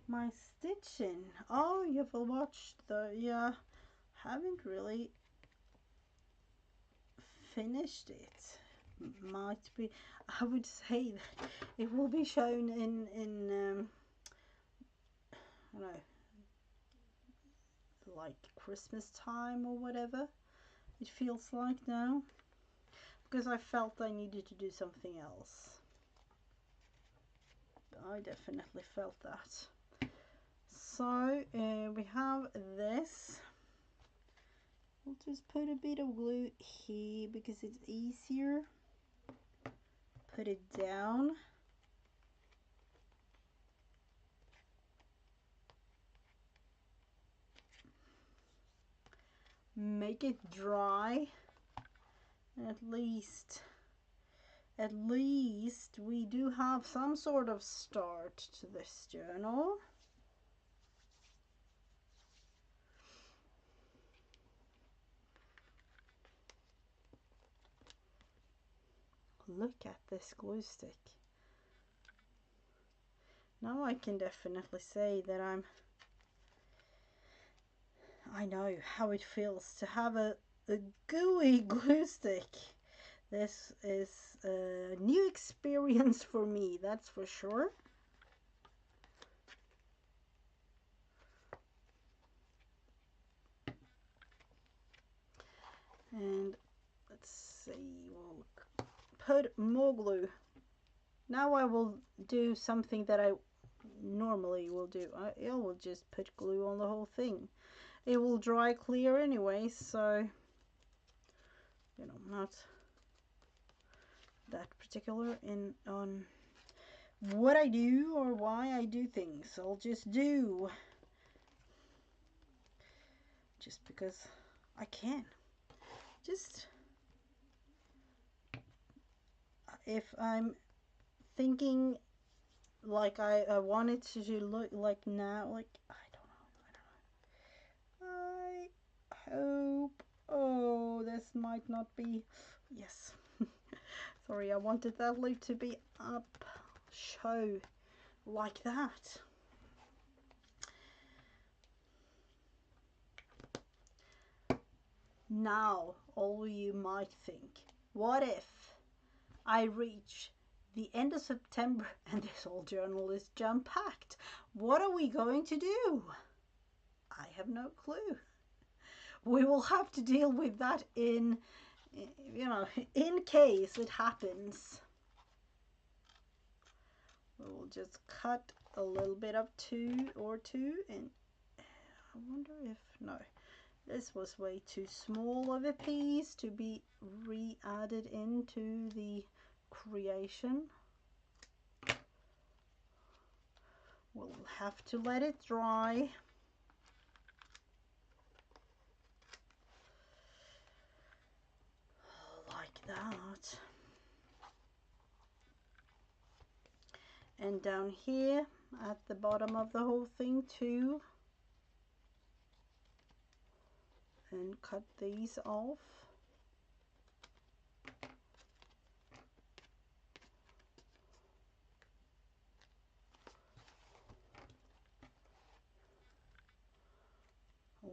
My stitching. Oh, you've watched the, yeah, haven't really finished it. Might be, I would say that it will be shown in I don't know, like Christmas time or whatever it feels like now, because I felt I needed to do something else. I definitely felt that. So we have this. We'll just put a bit of glue here because it's easier. Put it down. Make it dry. At least we do have some sort of start to this journal. Look at this glue stick. Now I can definitely say that I know how it feels to have a gooey glue stick. This is a new experience for me, that's for sure. And let's see, we'll put more glue. Now I will do something that I normally will do. I will just put glue on the whole thing. It will dry clear anyway, so you know, not that particular on what I do or why I do things. I'll just do just because I can. Just if I'm thinking like I want it to look like now, like I don't know. I hope. Oh, this might not be. Yes. Sorry, I wanted that lid to be up, show like that. Now, all you might think, what if I reach the end of September and this whole journal is jam-packed? What are we going to do? I have no clue. We will have to deal with that in case it happens. We will just cut a little bit of two, and I wonder if, no, this was way too small of a piece to be re-added into the creation. We'll have to let it dry. Like that. And down here at the bottom of the whole thing too. And cut these off.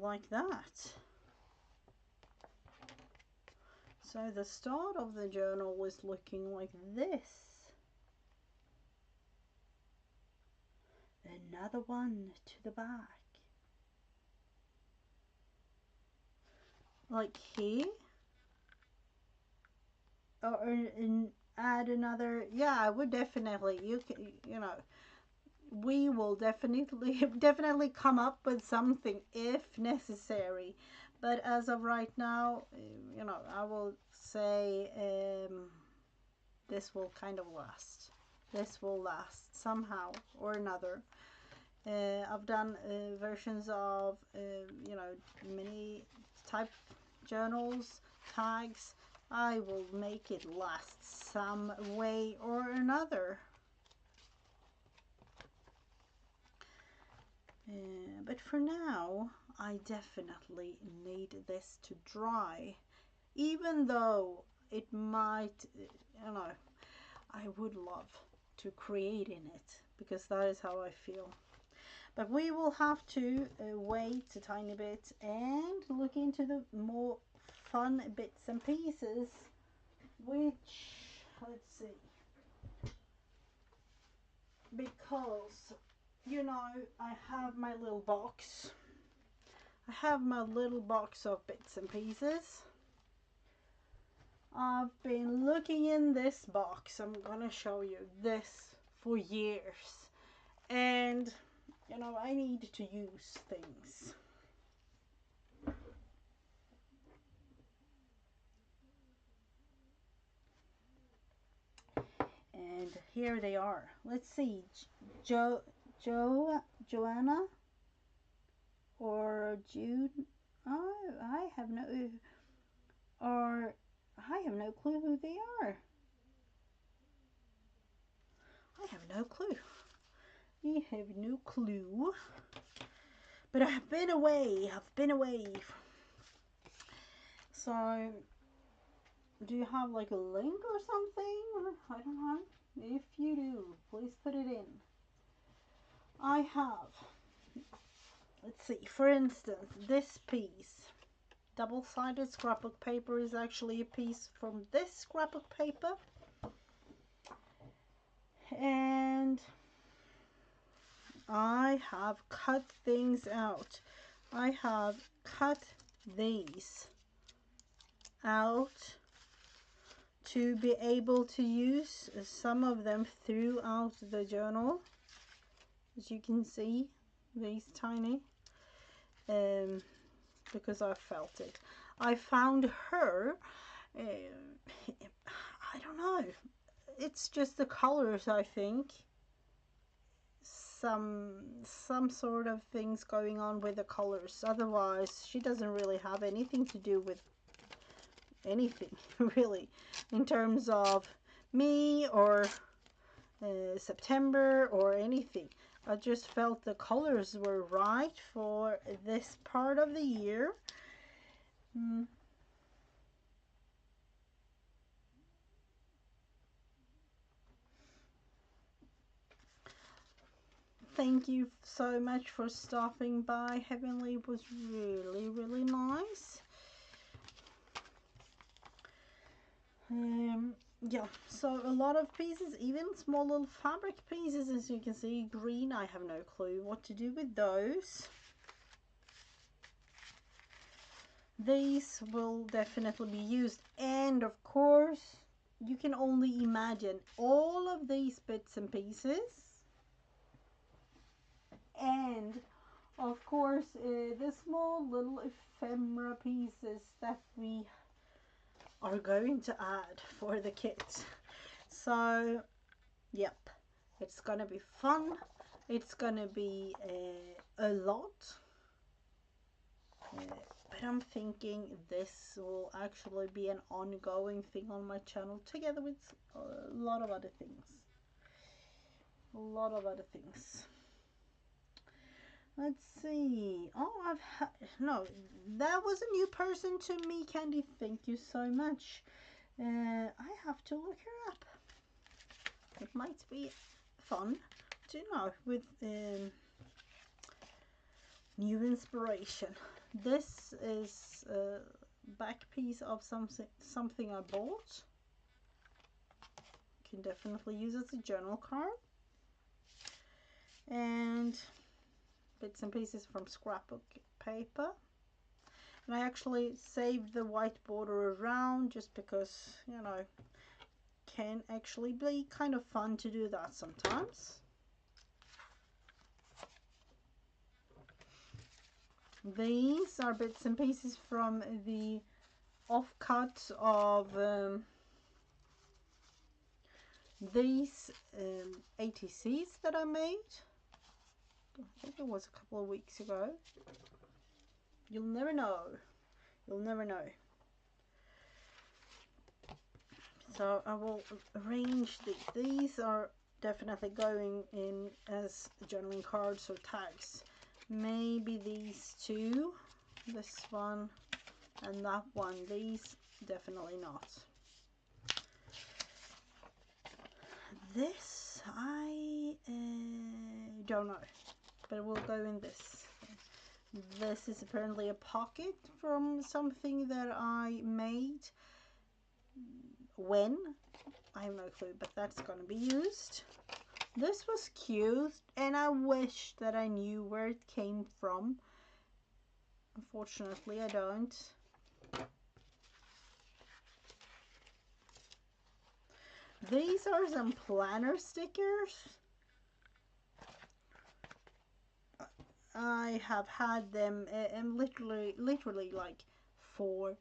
Like that. So the start of the journal was looking like this. Another one to the back. Like here. Or add another, yeah, I would definitely, we will definitely come up with something if necessary. But as of right now, I will say this will kind of last. This will last somehow or another. I've done versions of, many type journals, tags. I will make it last some way or another. But for now, I definitely need this to dry. Even though it might, I would love to create in it because that is how I feel. But we will have to wait a tiny bit and look into the more fun bits and pieces, which, let's see, because I have my little box. I have my little box of bits and pieces. I've been looking in this box. I'm gonna show you this for years, and I need to use things. And here they are. Let's see, Joanna or Jude. Oh, I have no. Or I have no clue who they are. I have no clue. I have no clue. But I've been away. So, do you have like a link or something? Or I don't know. If you do, please put it in. I have, let's see, for instance, this piece. Double-sided scrapbook paper is actually a piece from this scrapbook paper. And I have cut things out. I have cut these out to be able to use some of them throughout the journal. As you can see, these tiny, because I felt it. I found her, I don't know, it's just the colors, I think. Some sort of things going on with the colors. Otherwise, she doesn't really have anything to do with anything, really, in terms of me or September or anything. I just felt the colors were right for this part of the year. Thank you so much for stopping by. Heavenly, was really, really nice. Yeah, so a lot of pieces, even small little fabric pieces, as you can see. Green, I have no clue what to do with those. These will definitely be used, and of course you can only imagine all of these bits and pieces, and of course the small little ephemera pieces that we are going to add for the kit. So yep, it's gonna be fun. It's gonna be a lot, but I'm thinking this will actually be an ongoing thing on my channel, together with a lot of other things. Let's see. Oh, no, that was a new person to me, Candy. Thank you so much. I have to look her up. It might be fun to know with new inspiration. This is a back piece of something I bought. Can definitely use as a journal card. And bits and pieces from scrapbook paper. And I actually saved the white border around just because, you know, can actually be kind of fun to do that sometimes. These are bits and pieces from the offcut of these ATCs that I made. I think it was a couple of weeks ago. You'll never know. You'll never know. So I will arrange these. These are definitely going in as journaling cards or tags. Maybe these two. This one and that one. These definitely not. This I don't know, but it will go in this. This is apparently a pocket from something that I made. When? I have no clue, but that's gonna be used. This was cute, and I wish that I knew where it came from. Unfortunately, I don't. These are some planner stickers. I have had them and literally like for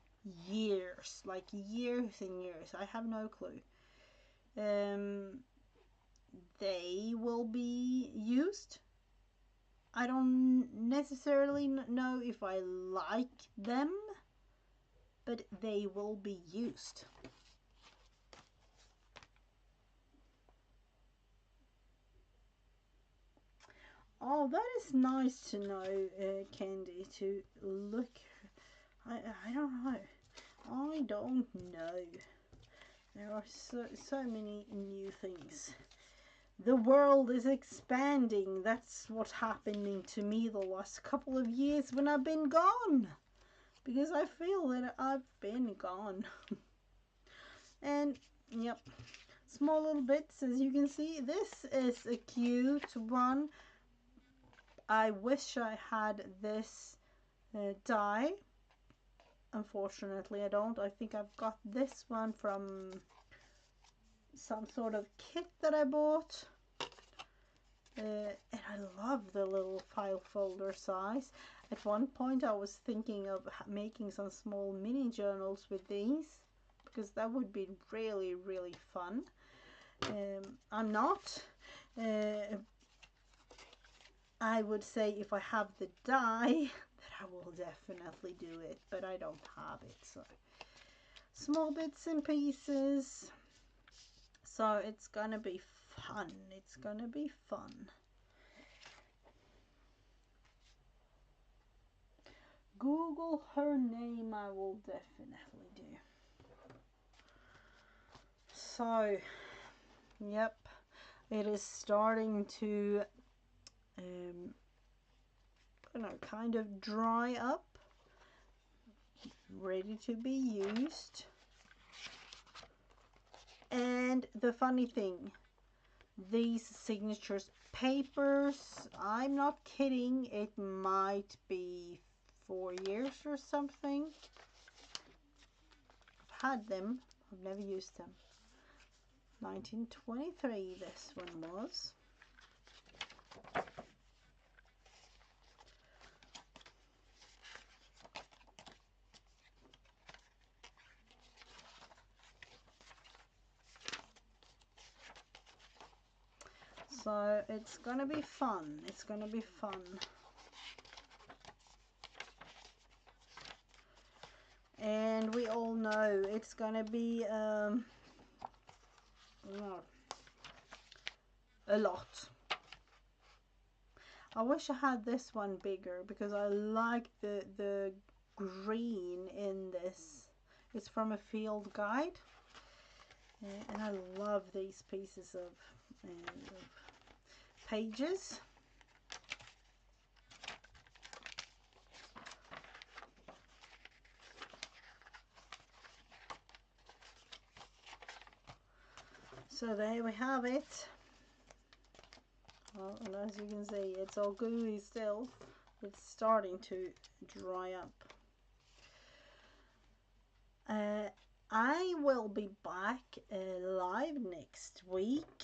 years, like years and years. I have no clue. They will be used. I don't necessarily know if I like them, but they will be used. Oh, that is nice to know, Candy, to look. I don't know. I don't know. There are so many new things. The world is expanding. That's what's happening to me the last couple of years when I've been gone. Because I feel that I've been gone. And, yep. Small little bits, as you can see. This is a cute one. I wish I had this die. Unfortunately, I don't. I think I've got this one from some sort of kit that I bought. And I love the little file folder size. At one point I was thinking of making some small mini journals with these, because that would be really, really fun. I'm not. I would say if I have the die, that I will definitely do it, but I don't have it. So small bits and pieces. So it's gonna be fun. It's gonna be fun. Google her name, I will definitely do. So, yep, it is starting to, kind of dry up, ready to be used. And the funny thing, these signatures papers, I'm not kidding, it might be 4 years or something. I've had them, I've never used them. 1923 this one was. So it's gonna be fun. It's gonna be fun. And we all know it's gonna be a lot. I wish I had this one bigger because I like the green in this. It's from a field guide, and I love these pieces of pages. So there we have it. Well, and as you can see, it's all gooey still. It's starting to dry up. I will be back live next week,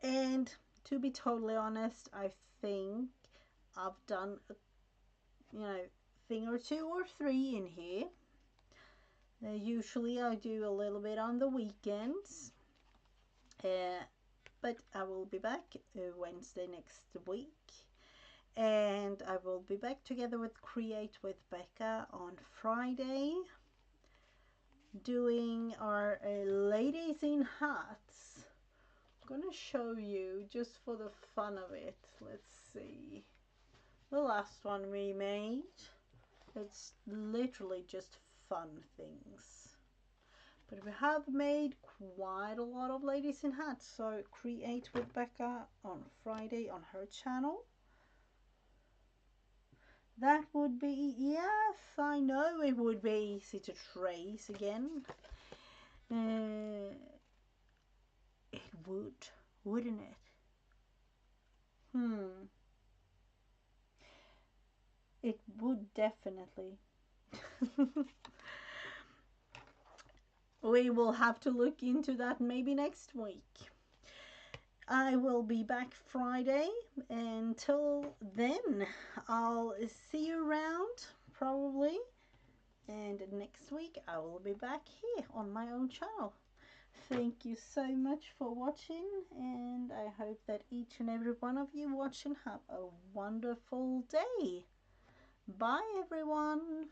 and to be totally honest, I think I've done a thing or two or three in here. Usually I do a little bit on the weekends, but I will be back Wednesday next week, and I will be back together with Create with Becca on Friday, doing our ladies in hats. I'm gonna show you just for the fun of it. Let's see, the last one we made, it's literally just fun things, but we have made quite a lot of ladies in hats. So Create with Becca on Friday on her channel. That would be, yes, I know it would be easy to trace again. It would, wouldn't it? It would definitely. We will have to look into that maybe next week. I will be back Friday. Until then, I'll see you around probably. And next week I will be back here on my own channel. Thank you so much for watching, and I hope that each and every one of you watching have a wonderful day. Bye everyone.